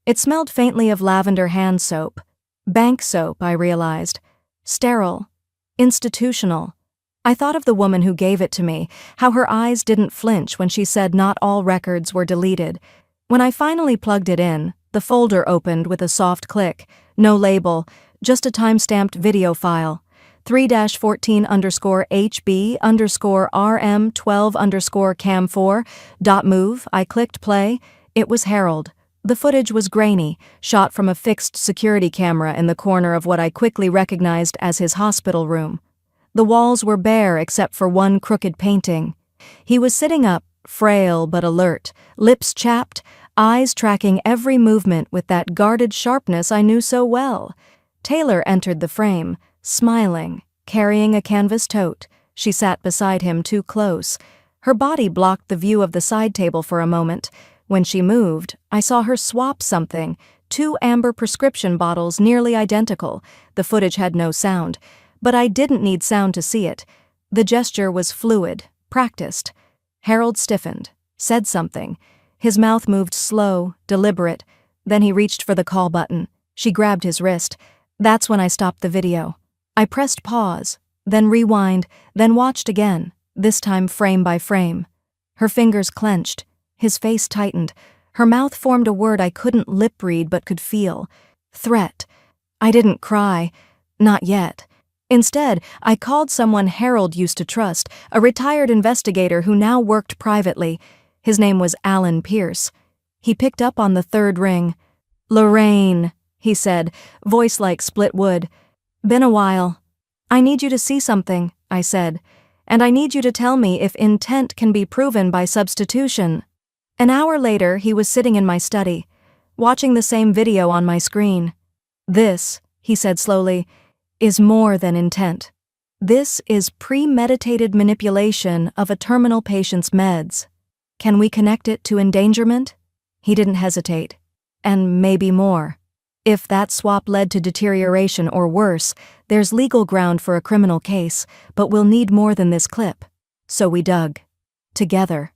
It smelled faintly of lavender hand soap. Bank soap, I realized. Sterile. Institutional. I thought of the woman who gave it to me, how her eyes didn't flinch when she said not all records were deleted. When I finally plugged it in, the folder opened with a soft click. No label, just a time-stamped video file. 3-14_HB_RM12_cam4.move. I clicked play. It was Harold. The footage was grainy, shot from a fixed security camera in the corner of what I quickly recognized as his hospital room. The walls were bare except for one crooked painting. He was sitting up, frail but alert, lips chapped, eyes tracking every movement with that guarded sharpness I knew so well. Taylor entered the frame, smiling, carrying a canvas tote. She sat beside him too close. Her body blocked the view of the side table for a moment. When she moved, I saw her swap something, 2 amber prescription bottles nearly identical. The footage had no sound, but I didn't need sound to see it. The gesture was fluid, practiced. Harold stiffened, said something. His mouth moved slow, deliberate. Then he reached for the call button. She grabbed his wrist. That's when I stopped the video. I pressed pause, then rewind, then watched again, this time frame by frame. Her fingers clenched. His face tightened. Her mouth formed a word I couldn't lip read but could feel. Threat. I didn't cry. Not yet. Instead, I called someone Harold used to trust, a retired investigator who now worked privately. His name was Alan Pierce. He picked up on the 3rd ring. "Lorraine," he said, voice like split wood. "Been a while. I need you to see something," I said. "And I need you to tell me if intent can be proven by substitution." An hour later, he was sitting in my study, watching the same video on my screen. "This," he said slowly, "is more than intent. This is premeditated manipulation of a terminal patient's meds. Can we connect it to endangerment?" He didn't hesitate. "And maybe more. If that swap led to deterioration or worse, there's legal ground for a criminal case, but we'll need more than this clip." So we dug. Together.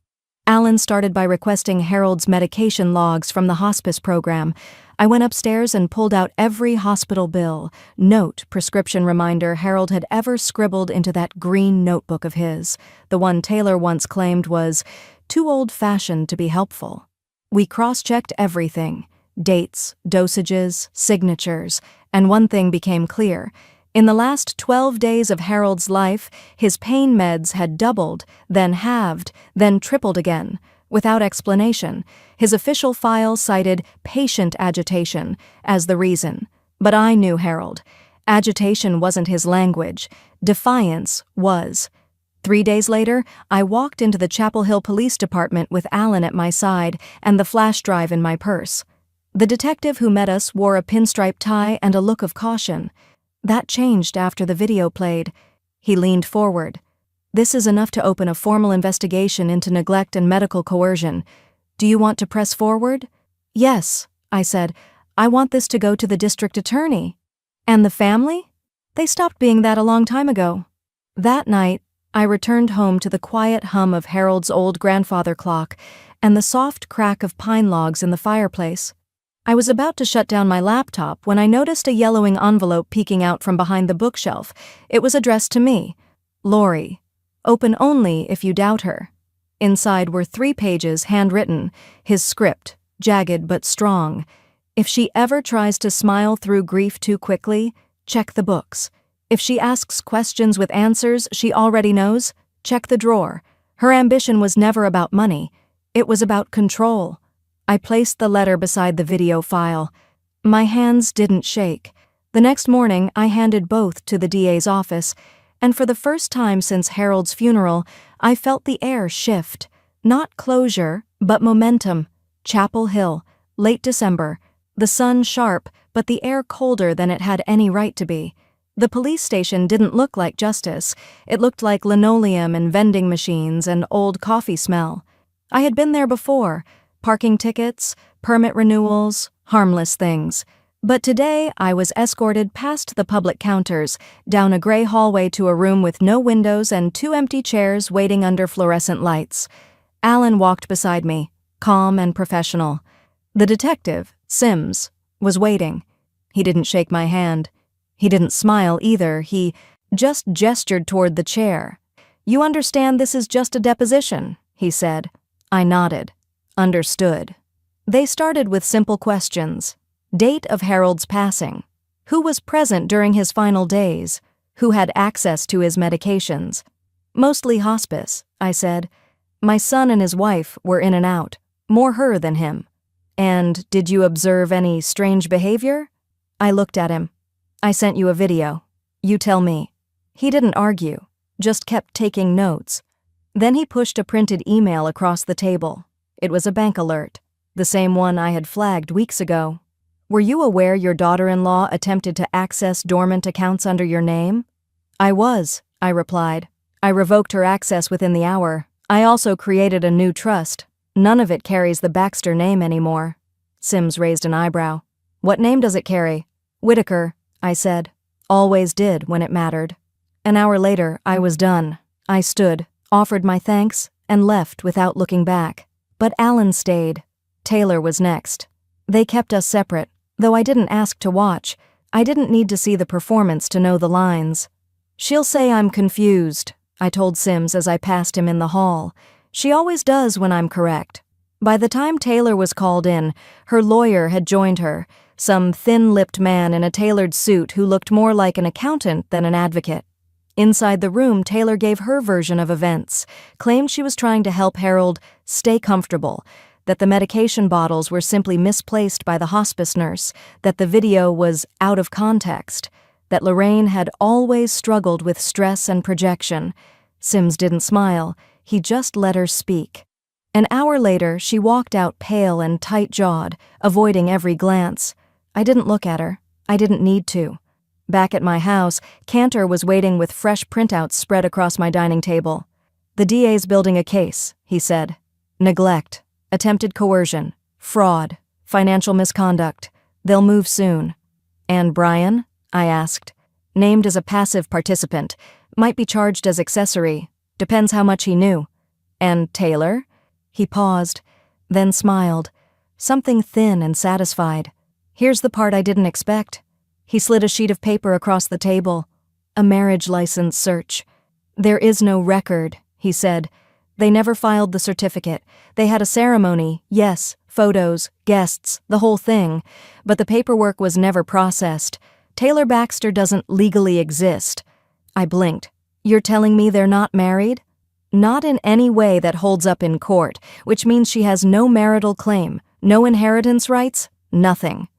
Alan started by requesting Harold's medication logs from the hospice program. I went upstairs and pulled out every hospital bill, note, prescription reminder Harold had ever scribbled into that green notebook of his, the one Taylor once claimed was too old-fashioned to be helpful. We cross-checked everything. Dates, dosages, signatures, and one thing became clear. In the last 12 days of Harold's life, his pain meds had doubled, then halved, then tripled again, without explanation. His official file cited patient agitation as the reason. But I knew Harold. Agitation wasn't his language. Defiance was. 3 days later, I walked into the Chapel Hill Police Department with Alan at my side and the flash drive in my purse. The detective who met us wore a pinstripe tie and a look of caution. That changed after the video played. He leaned forward. "This is enough to open a formal investigation into neglect and medical coercion. Do you want to press forward?" "Yes," I said. "I want this to go to the district attorney." "And the family?" "They stopped being that a long time ago." That night, I returned home to the quiet hum of Harold's old grandfather clock and the soft crack of pine logs in the fireplace. I was about to shut down my laptop when I noticed a yellowing envelope peeking out from behind the bookshelf. It was addressed to me. "Lori. Open only if you doubt her." Inside were 3 pages handwritten, his script, jagged but strong. "If she ever tries to smile through grief too quickly, check the books. If she asks questions with answers she already knows, check the drawer. Her ambition was never about money. It was about control." I placed the letter beside the video file. My hands didn't shake. The next morning, I handed both to the DA's office, and for the first time since Harold's funeral, I felt the air shift. Not closure, but momentum. Chapel Hill, late December. The sun sharp, but the air colder than it had any right to be. The police station didn't look like justice. It looked like linoleum and vending machines and old coffee smell. I had been there before. Parking tickets, permit renewals, harmless things. But today I was escorted past the public counters, down a gray hallway to a room with no windows and 2 empty chairs waiting under fluorescent lights. Alan walked beside me, calm and professional. The detective, Sims, was waiting. He didn't shake my hand. He didn't smile either. He just gestured toward the chair. "You understand this is just a deposition," he said. I nodded. Understood. They started with simple questions. Date of Harold's passing. Who was present during his final days? Who had access to his medications? "Mostly hospice," I said. "My son and his wife were in and out. More her than him." "And did you observe any strange behavior?" I looked at him. "I sent you a video. You tell me." He didn't argue, just kept taking notes. Then he pushed a printed email across the table. It was a bank alert, the same one I had flagged weeks ago. "Were you aware your daughter-in-law attempted to access dormant accounts under your name?" "I was," I replied. "I revoked her access within the hour. I also created a new trust. None of it carries the Baxter name anymore." Sims raised an eyebrow. "What name does it carry?" "Whitaker," I said. "Always did when it mattered." An hour later, I was done. I stood, offered my thanks, and left without looking back. But Alan stayed. Taylor was next. They kept us separate, though I didn't ask to watch. I didn't need to see the performance to know the lines. "She'll say I'm confused," I told Sims as I passed him in the hall. "She always does when I'm correct." By the time Taylor was called in, her lawyer had joined her, some thin-lipped man in a tailored suit who looked more like an accountant than an advocate. Inside the room, Taylor gave her version of events, claimed she was trying to help Harold stay comfortable, that the medication bottles were simply misplaced by the hospice nurse, that the video was out of context, that Lorraine had always struggled with stress and projection. Sims didn't smile. He just let her speak. An hour later, she walked out pale and tight-jawed, avoiding every glance. I didn't look at her. I didn't need to. Back at my house, Cantor was waiting with fresh printouts spread across my dining table. "The DA's building a case," he said. "Neglect, attempted coercion, fraud, financial misconduct. They'll move soon." "And Brian?" I asked. "Named as a passive participant. Might be charged as accessory. Depends how much he knew." "And Taylor?" He paused, then smiled. Something thin and satisfied. "Here's the part I didn't expect." He slid a sheet of paper across the table. "A marriage license search." "There is no record," he said. "They never filed the certificate. They had a ceremony, yes, photos, guests, the whole thing. But the paperwork was never processed. Taylor Baxter doesn't legally exist." I blinked. "You're telling me they're not married?" "Not in any way that holds up in court, which means she has no marital claim, no inheritance rights, nothing."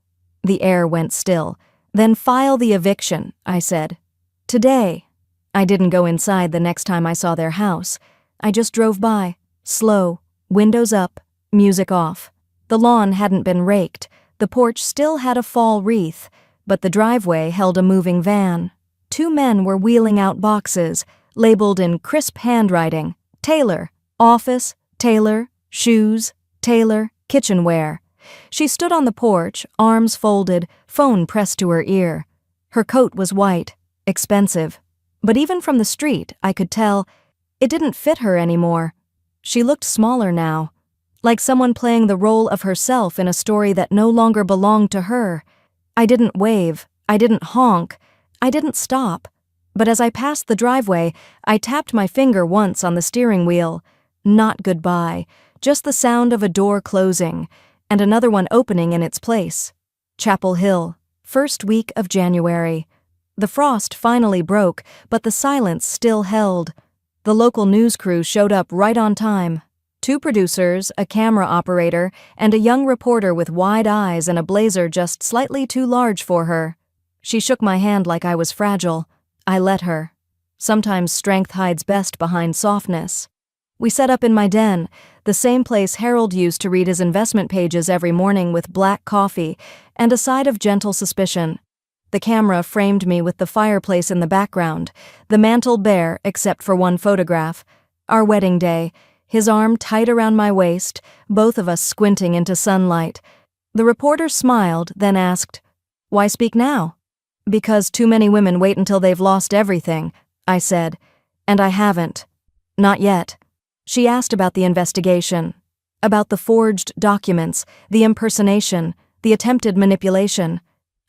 The air went still. "Then file the eviction," I said. "Today." I didn't go inside the next time I saw their house. I just drove by, slow, windows up, music off. The lawn hadn't been raked. The porch still had a fall wreath, but the driveway held a moving van. 2 men were wheeling out boxes, labeled in crisp handwriting, Taylor, office, Taylor, shoes, Taylor, kitchenware. She stood on the porch, arms folded, phone pressed to her ear. Her coat was white, expensive. But even from the street, I could tell it didn't fit her anymore. She looked smaller now, like someone playing the role of herself in a story that no longer belonged to her. I didn't wave, I didn't honk, I didn't stop. But as I passed the driveway, I tapped my finger once on the steering wheel. Not goodbye, just the sound of a door closing, and another one opening in its place. Chapel Hill, first week of January. The frost finally broke, but the silence still held. The local news crew showed up right on time. 2 producers, a camera operator, and a young reporter with wide eyes and a blazer just slightly too large for her. She shook my hand like I was fragile. I let her. Sometimes strength hides best behind softness. We set up in my den, the same place Harold used to read his investment pages every morning with black coffee and a side of gentle suspicion. The camera framed me with the fireplace in the background, the mantel bare except for one photograph. Our wedding day, his arm tight around my waist, both of us squinting into sunlight. The reporter smiled, then asked, "Why speak now?" "Because too many women wait until they've lost everything," I said. "And I haven't. Not yet." She asked about the investigation, about the forged documents, the impersonation, the attempted manipulation.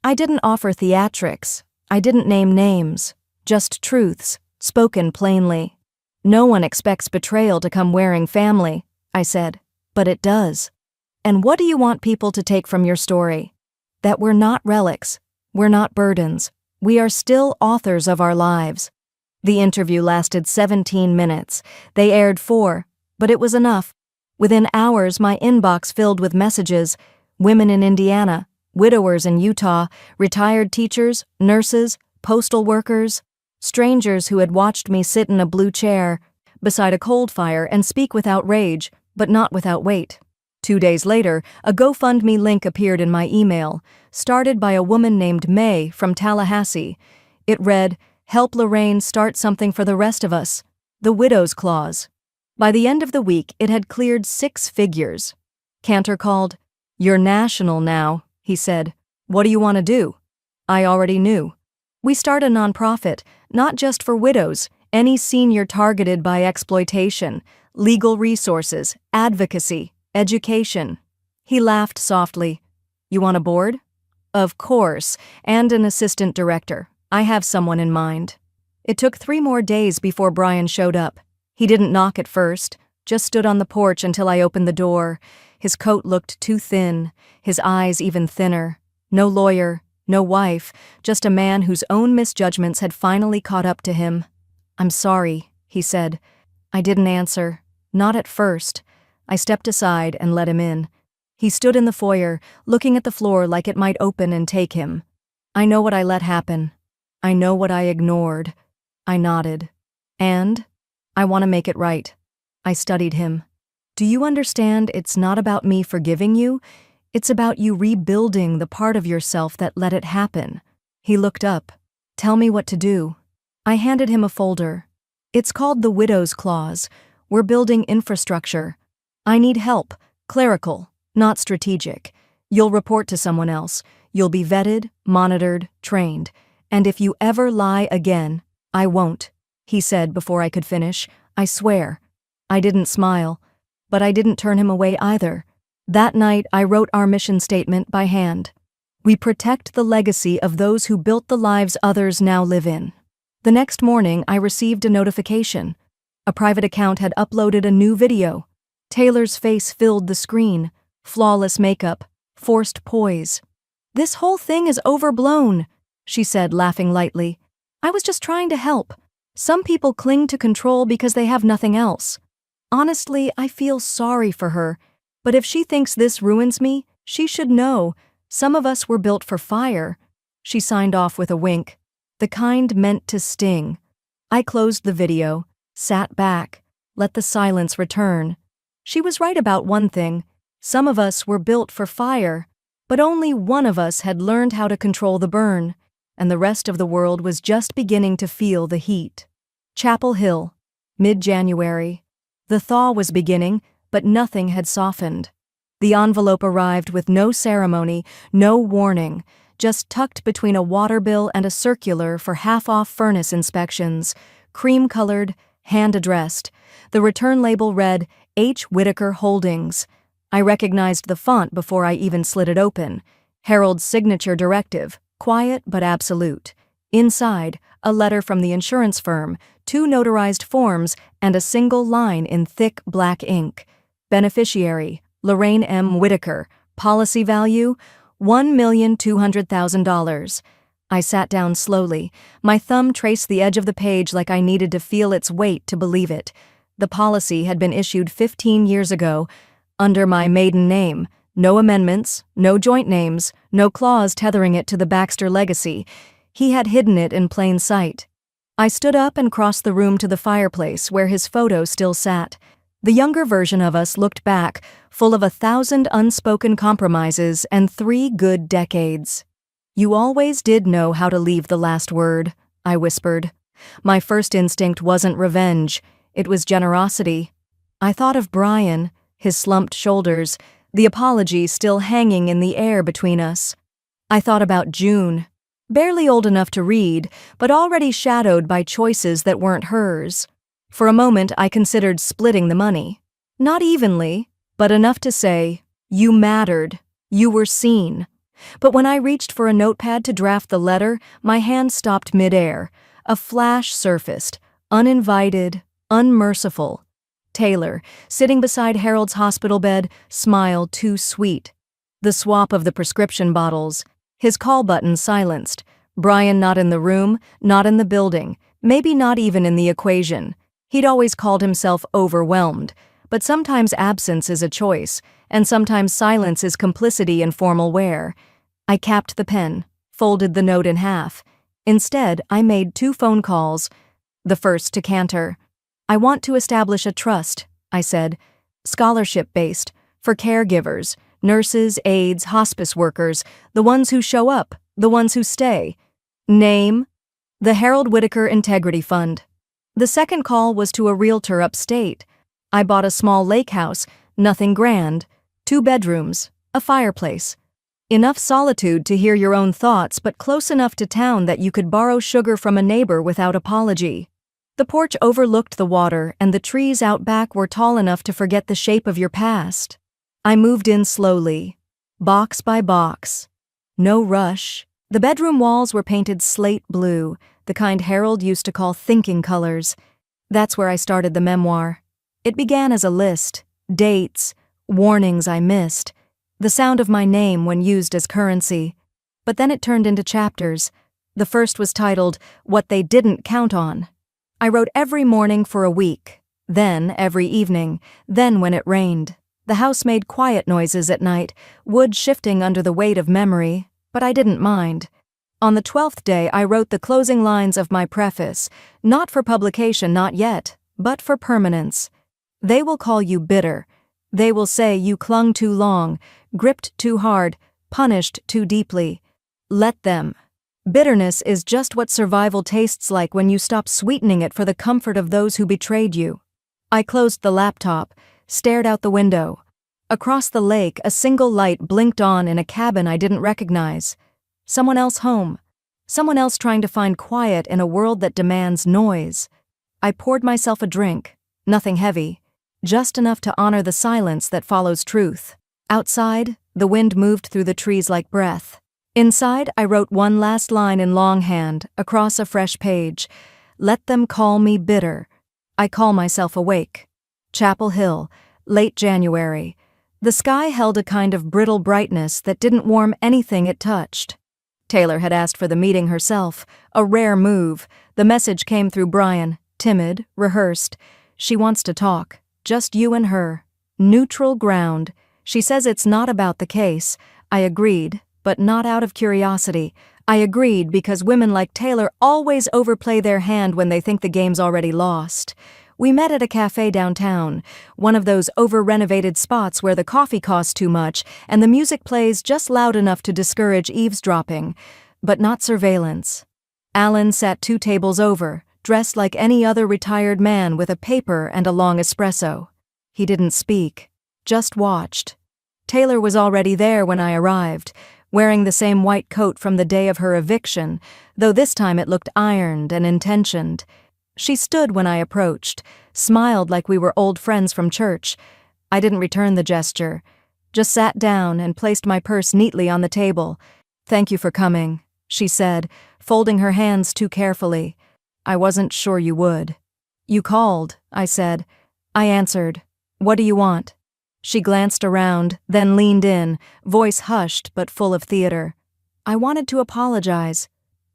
I didn't offer theatrics. I didn't name names, just truths, spoken plainly. "No one expects betrayal to come wearing family," I said, "but it does. And what do you want people to take from your story? That we're not relics, we're not burdens, we are still authors of our lives." The interview lasted 17 minutes. They aired 4, but it was enough. Within hours, my inbox filled with messages: women in Indiana, widowers in Utah, retired teachers, nurses, postal workers, strangers who had watched me sit in a blue chair beside a cold fire and speak without rage, but not without weight. 2 days later, a GoFundMe link appeared in my email, started by a woman named May from Tallahassee. It read, "Help Lorraine start something for the rest of us. The Widow's Clause." By the end of the week, it had cleared 6 figures. Cantor called. "You're national now," he said. "What do you want to do?" I already knew. "We start a nonprofit, not just for widows, any senior targeted by exploitation, legal resources, advocacy, education." He laughed softly. "You want a board?" "Of course, and an assistant director. I have someone in mind." It took 3 more days before Brian showed up. He didn't knock at first, just stood on the porch until I opened the door. His coat looked too thin, his eyes even thinner. No lawyer, no wife, just a man whose own misjudgments had finally caught up to him. "I'm sorry," he said. I didn't answer. Not at first. I stepped aside and let him in. He stood in the foyer, looking at the floor like it might open and take him. "I know what I let happen. I know what I ignored." I nodded. "And? I want to make it right." I studied him. "Do you understand it's not about me forgiving you? It's about you rebuilding the part of yourself that let it happen." He looked up. "Tell me what to do." I handed him a folder. "It's called the Widow's Clause. We're building infrastructure. I need help, clerical, not strategic. You'll report to someone else. You'll be vetted, monitored, trained. And if you ever lie again, I won't," he said before I could finish. "I swear." I didn't smile, but I didn't turn him away either. That night, I wrote our mission statement by hand. We protect the legacy of those who built the lives others now live in. The next morning, I received a notification. A private account had uploaded a new video. Taylor's face filled the screen. Flawless makeup, forced poise. "This whole thing is overblown," she said, laughing lightly. "I was just trying to help. Some people cling to control because they have nothing else. Honestly, I feel sorry for her. But if she thinks this ruins me, she should know. Some of us were built for fire." She signed off with a wink, the kind meant to sting. I closed the video, sat back, let the silence return. She was right about one thing. Some of us were built for fire, But only one of us had learned how to control the burn, and the rest of the world was just beginning to feel the heat. Chapel Hill, mid-January. The thaw was beginning, but nothing had softened. The envelope arrived with no ceremony, no warning, just tucked between a water bill and a circular for half-off furnace inspections, cream-colored, hand-addressed. The return label read, H. Whitaker Holdings. I recognized the font before I even slid it open. Harold's signature directive, quiet but absolute. Inside, a letter from the insurance firm, 2 notarized forms, and a single line in thick black ink. Beneficiary, Lorraine M. Whitaker. Policy value, $1,200,000. I sat down slowly. My thumb traced the edge of the page like I needed to feel its weight to believe it. The policy had been issued 15 years ago, under my maiden name. No amendments, no joint names, no clause tethering it to the Baxter legacy. He had hidden it in plain sight. I stood up and crossed the room to the fireplace where his photo still sat. The younger version of us looked back, full of 1,000 unspoken compromises and 3 good decades. You always did know how to leave the last word, I whispered. My first instinct wasn't revenge, it was generosity. I thought of Brian, his slumped shoulders, the apology still hanging in the air between us. I thought about June, barely old enough to read, but already shadowed by choices that weren't hers. For a moment, I considered splitting the money. Not evenly, but enough to say, you mattered, you were seen. But when I reached for a notepad to draft the letter, my hand stopped midair. A flash surfaced, uninvited, unmerciful. Taylor, sitting beside Harold's hospital bed, smile too sweet. The swap of the prescription bottles, his call button silenced. Brian not in the room, not in the building, maybe not even in the equation. He'd always called himself overwhelmed, but sometimes absence is a choice, and sometimes silence is complicity in formal wear. I capped the pen, folded the note in half. Instead, I made 2 phone calls. The first to Cantor. I want to establish a trust, I said, scholarship-based, for caregivers, nurses, aides, hospice workers, the ones who show up, the ones who stay. Name? The Harold Whitaker Integrity Fund. The second call was to a realtor upstate. I bought a small lake house, nothing grand, 2 bedrooms, a fireplace. Enough solitude to hear your own thoughts, but close enough to town that you could borrow sugar from a neighbor without apology. The porch overlooked the water, and the trees out back were tall enough to forget the shape of your past. I moved in slowly, box by box. No rush. The bedroom walls were painted slate blue, the kind Harold used to call thinking colors. That's where I started the memoir. It began as a list, dates, warnings I missed, the sound of my name when used as currency. But then it turned into chapters. The first was titled, What They Didn't Count On. I wrote every morning for a week, then every evening, then when it rained. The house made quiet noises at night, wood shifting under the weight of memory, but I didn't mind. On the 12th day, I wrote the closing lines of my preface, not for publication, not yet, but for permanence. They will call you bitter. They will say you clung too long, gripped too hard, punished too deeply. Let them. Bitterness is just what survival tastes like when you stop sweetening it for the comfort of those who betrayed you. I closed the laptop, stared out the window. Across the lake, a single light blinked on in a cabin I didn't recognize. Someone else home. Someone else trying to find quiet in a world that demands noise. I poured myself a drink, nothing heavy, just enough to honor the silence that follows truth. Outside, the wind moved through the trees like breath. Inside, I wrote one last line in longhand, across a fresh page. Let them call me bitter. I call myself awake. Chapel Hill, late January. The sky held a kind of brittle brightness that didn't warm anything it touched. Taylor had asked for the meeting herself, a rare move. The message came through Brian, timid, rehearsed. She wants to talk, just you and her. Neutral ground. She says it's not about the case. I agreed. But not out of curiosity. I agreed because women like Taylor always overplay their hand when they think the game's already lost. We met at a cafe downtown, one of those over-renovated spots where the coffee costs too much and the music plays just loud enough to discourage eavesdropping, but not surveillance. Alan sat 2 tables over, dressed like any other retired man with a paper and a long espresso. He didn't speak, just watched. Taylor was already there when I arrived, wearing the same white coat from the day of her eviction, though this time it looked ironed and intentioned. She stood when I approached, smiled like we were old friends from church. I didn't return the gesture, just sat down and placed my purse neatly on the table. "Thank you for coming," she said, folding her hands too carefully. "I wasn't sure you would." "You called," I said. I answered. "What do you want?" She glanced around, then leaned in, voice hushed but full of theater. "I wanted to apologize."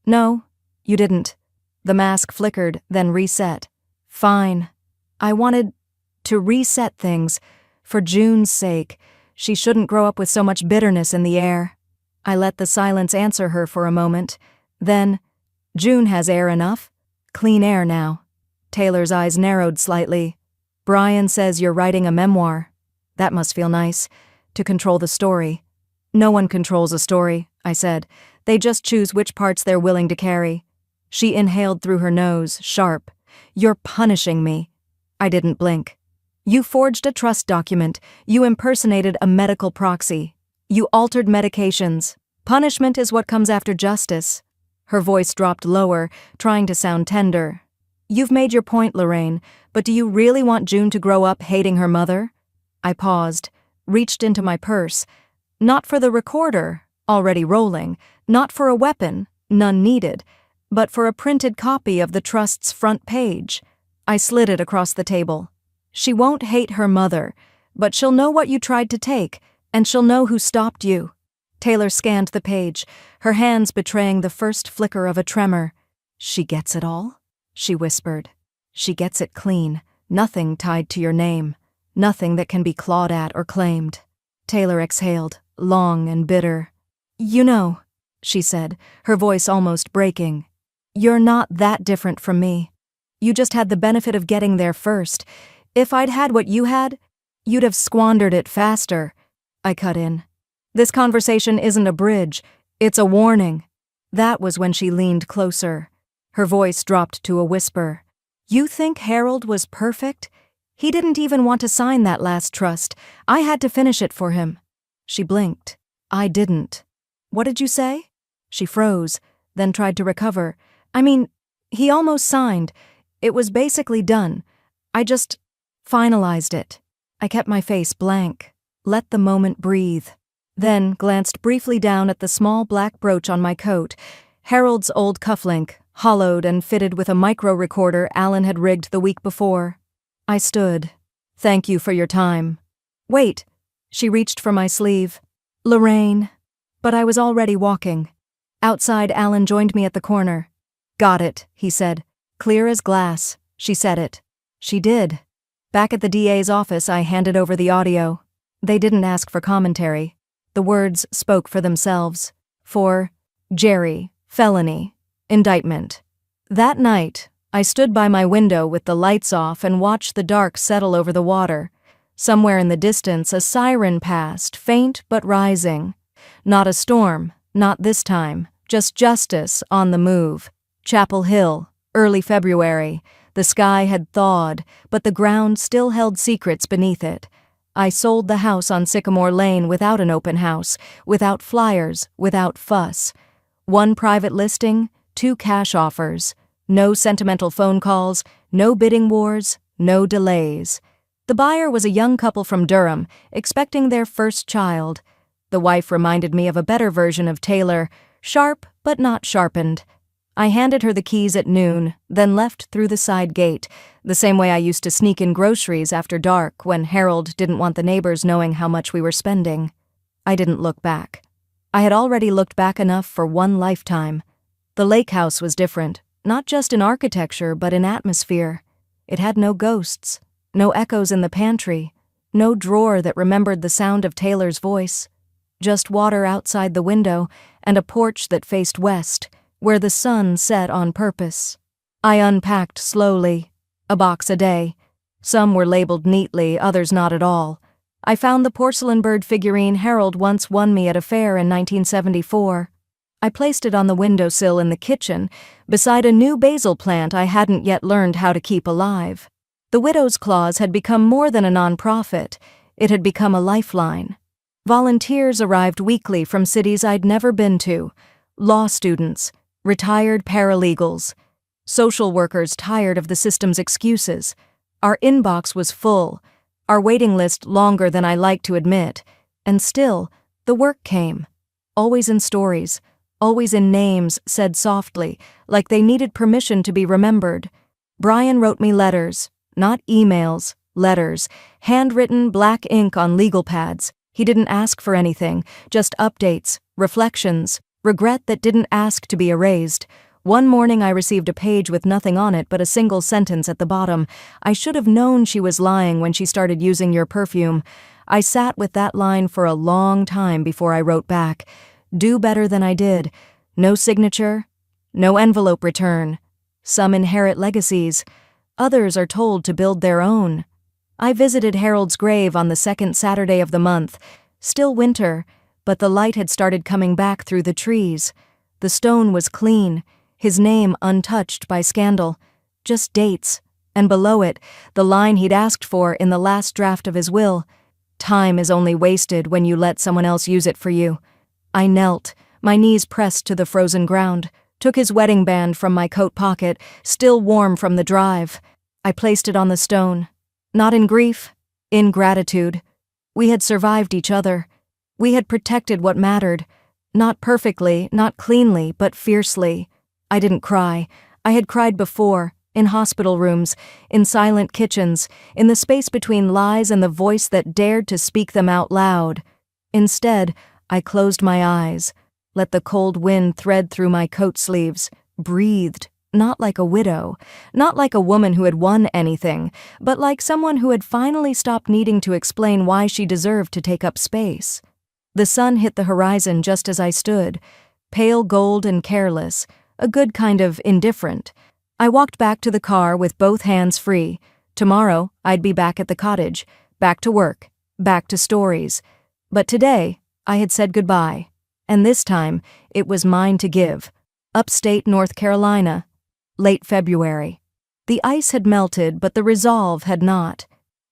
"No, you didn't." The mask flickered, then reset. "Fine. I wanted to reset things. For June's sake. She shouldn't grow up with so much bitterness in the air." I let the silence answer her for a moment. Then, "June has air enough. Clean air now." Taylor's eyes narrowed slightly. "Brian says you're writing a memoir. That must feel nice. To control the story." "No one controls a story," I said. "They just choose which parts they're willing to carry." She inhaled through her nose, sharp. "You're punishing me." I didn't blink. "You forged a trust document. You impersonated a medical proxy. You altered medications. Punishment is what comes after justice." Her voice dropped lower, trying to sound tender. "You've made your point, Lorraine, but do you really want June to grow up hating her mother?" I paused, reached into my purse. Not for the recorder, already rolling, not for a weapon, none needed, but for a printed copy of the Trust's front page. I slid it across the table. "She won't hate her mother, but she'll know what you tried to take, and she'll know who stopped you." Taylor scanned the page, her hands betraying the first flicker of a tremor. "She gets it all?" she whispered. "She gets it clean, nothing tied to your name, nothing that can be clawed at or claimed." Taylor exhaled, long and bitter. "You know," she said, her voice almost breaking, "you're not that different from me. You just had the benefit of getting there first. If I'd had what you had, you'd have squandered it faster." I cut in. "This conversation isn't a bridge, it's a warning." That was when she leaned closer. Her voice dropped to a whisper. "You think Harold was perfect? He didn't even want to sign that last trust. I had to finish it for him." She blinked. "I didn't." "What did you say?" She froze, then tried to recover. "I mean, he almost signed. It was basically done. I just finalized it." I kept my face blank, let the moment breathe, then glanced briefly down at the small black brooch on my coat, Harold's old cufflink, hollowed and fitted with a micro-recorder Alan had rigged the week before. I stood. "Thank you for your time." "Wait." She reached for my sleeve. "Lorraine." But I was already walking. Outside, Alan joined me at the corner. "Got it," he said. "Clear as glass." She said it. She did. Back at the DA's office, I handed over the audio. They didn't ask for commentary. The words spoke for themselves. For Jerry, felony, indictment. That night, I stood by my window with the lights off and watched the dark settle over the water. Somewhere in the distance, a siren passed, faint but rising. Not a storm, not this time, just justice on the move. Chapel Hill, early February. The sky had thawed, but the ground still held secrets beneath it. I sold the house on Sycamore Lane without an open house, without flyers, without fuss. 1 private listing, 2 cash offers. No sentimental phone calls, no bidding wars, no delays. The buyer was a young couple from Durham, expecting their first child. The wife reminded me of a better version of Taylor, sharp but not sharpened. I handed her the keys at noon, then left through the side gate, the same way I used to sneak in groceries after dark when Harold didn't want the neighbors knowing how much we were spending. I didn't look back. I had already looked back enough for one lifetime. The lake house was different, not just in architecture but in atmosphere. It had no ghosts, no echoes in the pantry, no drawer that remembered the sound of Taylor's voice. Just water outside the window and a porch that faced west, where the sun set on purpose. I unpacked slowly. A box a day. Some were labeled neatly, others not at all. I found the porcelain bird figurine Harold once won me at a fair in 1974. I placed it on the windowsill in the kitchen, beside a new basil plant I hadn't yet learned how to keep alive. The Widow's Clause had become more than a nonprofit. It had become a lifeline. Volunteers arrived weekly from cities I'd never been to. Law students, retired paralegals, social workers tired of the system's excuses. Our inbox was full, our waiting list longer than I liked to admit, and still, the work came. Always in stories, always in names said softly, like they needed permission to be remembered. Brian wrote me letters, not emails, letters, handwritten black ink on legal pads. He didn't ask for anything, just updates, reflections, regret that didn't ask to be erased. One morning I received a page with nothing on it but a single sentence at the bottom. I should have known she was lying when she started using your perfume. I sat with that line for a long time before I wrote back. Do better than I did. No signature, no envelope return. Some inherit legacies. Others are told to build their own. I visited Harold's grave on the second Saturday of the month. Still winter, but the light had started coming back through the trees. The stone was clean, his name untouched by scandal. Just dates, and below it, the line he'd asked for in the last draft of his will. Time is only wasted when you let someone else use it for you. I knelt, my knees pressed to the frozen ground, took his wedding band from my coat pocket, still warm from the drive. I placed it on the stone. Not in grief, in gratitude. We had survived each other. We had protected what mattered. Not perfectly, not cleanly, but fiercely. I didn't cry. I had cried before, in hospital rooms, in silent kitchens, in the space between lies and the voice that dared to speak them out loud. Instead, I closed my eyes, let the cold wind thread through my coat sleeves, breathed, not like a widow, not like a woman who had won anything, but like someone who had finally stopped needing to explain why she deserved to take up space. The sun hit the horizon just as I stood, pale gold and careless, a good kind of indifferent. I walked back to the car with both hands free. Tomorrow, I'd be back at the cottage, back to work, back to stories. But today, I had said goodbye, and this time, it was mine to give. Upstate North Carolina, late February. The ice had melted, but the resolve had not.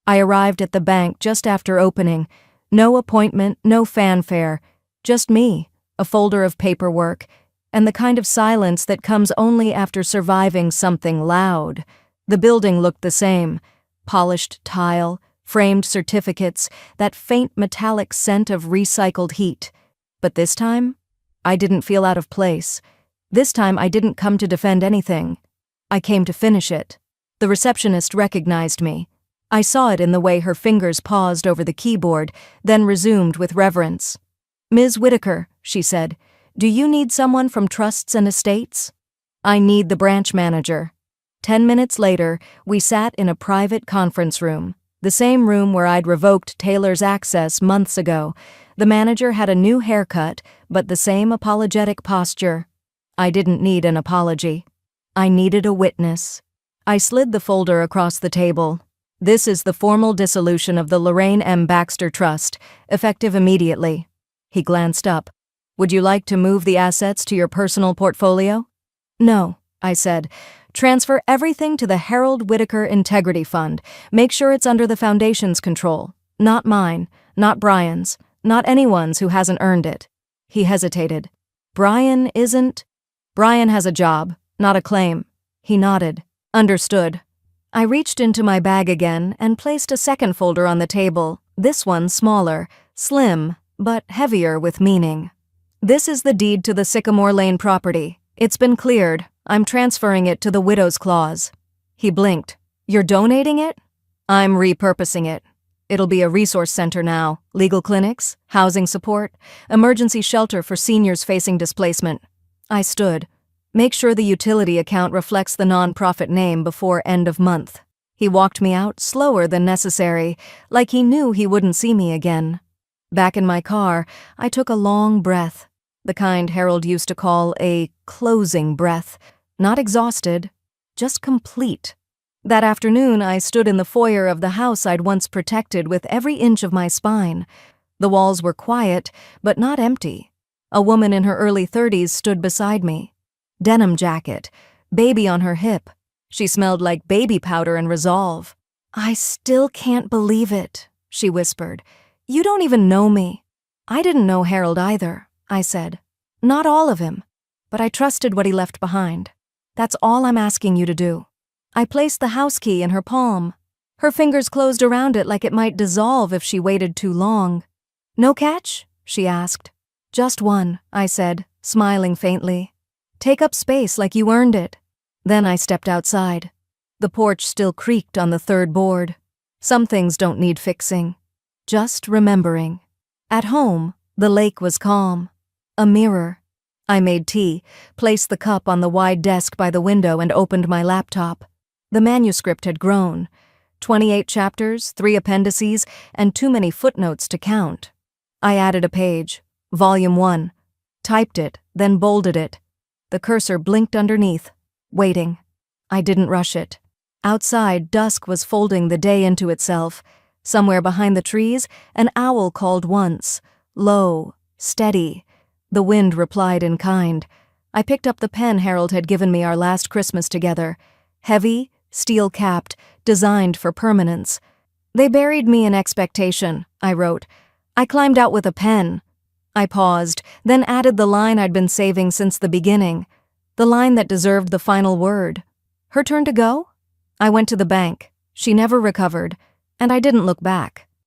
I arrived at the bank just after opening. No appointment, no fanfare, just me, a folder of paperwork, and the kind of silence that comes only after surviving something loud. The building looked the same. Polished tile, framed certificates, that faint metallic scent of recycled heat. But this time, I didn't feel out of place. This time I didn't come to defend anything. I came to finish it. The receptionist recognized me. I saw it in the way her fingers paused over the keyboard, then resumed with reverence. "Ms. Whitaker," she said, "do you need someone from Trusts and Estates?" "I need the branch manager." 10 minutes later, we sat in a private conference room, the same room where I'd revoked Taylor's access months ago. The manager had a new haircut, but the same apologetic posture. I didn't need an apology. I needed a witness. I slid the folder across the table. "This is the formal dissolution of the Lorraine M. Baxter Trust, effective immediately." He glanced up. "Would you like to move the assets to your personal portfolio?" "No," I said. "Transfer everything to the Harold Whitaker Integrity Fund. Make sure it's under the Foundation's control. Not mine, not Brian's, not anyone's who hasn't earned it." He hesitated. "Brian isn't—" "Brian has a job, not a claim." He nodded. "Understood." I reached into my bag again and placed a second folder on the table, this one smaller, slim, but heavier with meaning. "This is the deed to the Sycamore Lane property. It's been cleared. I'm transferring it to the Widow's Clause." He blinked. "You're donating it?" "I'm repurposing it. It'll be a resource center now, legal clinics, housing support, emergency shelter for seniors facing displacement." I stood. "Make sure the utility account reflects the nonprofit name before end of month." He walked me out slower than necessary, like he knew he wouldn't see me again. Back in my car, I took a long breath, the kind Harold used to call a closing breath. Not exhausted, just complete. That afternoon, I stood in the foyer of the house I'd once protected with every inch of my spine. The walls were quiet, but not empty. A woman in her early 30s stood beside me. Denim jacket, baby on her hip. She smelled like baby powder and resolve. "I still can't believe it," she whispered. "You don't even know me." "I didn't know Harold either," I said. "Not all of him, but I trusted what he left behind. That's all I'm asking you to do." I placed the house key in her palm. Her fingers closed around it like it might dissolve if she waited too long. "No catch?" she asked. "Just one," I said, smiling faintly. "Take up space like you earned it." Then I stepped outside. The porch still creaked on the third board. Some things don't need fixing. Just remembering. At home, the lake was calm. A mirror. I made tea, placed the cup on the wide desk by the window, and opened my laptop. The manuscript had grown. 28 chapters, 3 appendices, and too many footnotes to count. I added a page. Volume 1. Typed it, then bolded it. The cursor blinked underneath. Waiting. I didn't rush it. Outside, dusk was folding the day into itself. Somewhere behind the trees, an owl called once. Low, steady. The wind replied in kind. I picked up the pen Harold had given me our last Christmas together. Heavy, steel-capped, designed for permanence. "They buried me in expectation," I wrote. "I climbed out with a pen." I paused, then added the line I'd been saving since the beginning. The line that deserved the final word. Her turn to go? I went to the bank. She never recovered, and I didn't look back.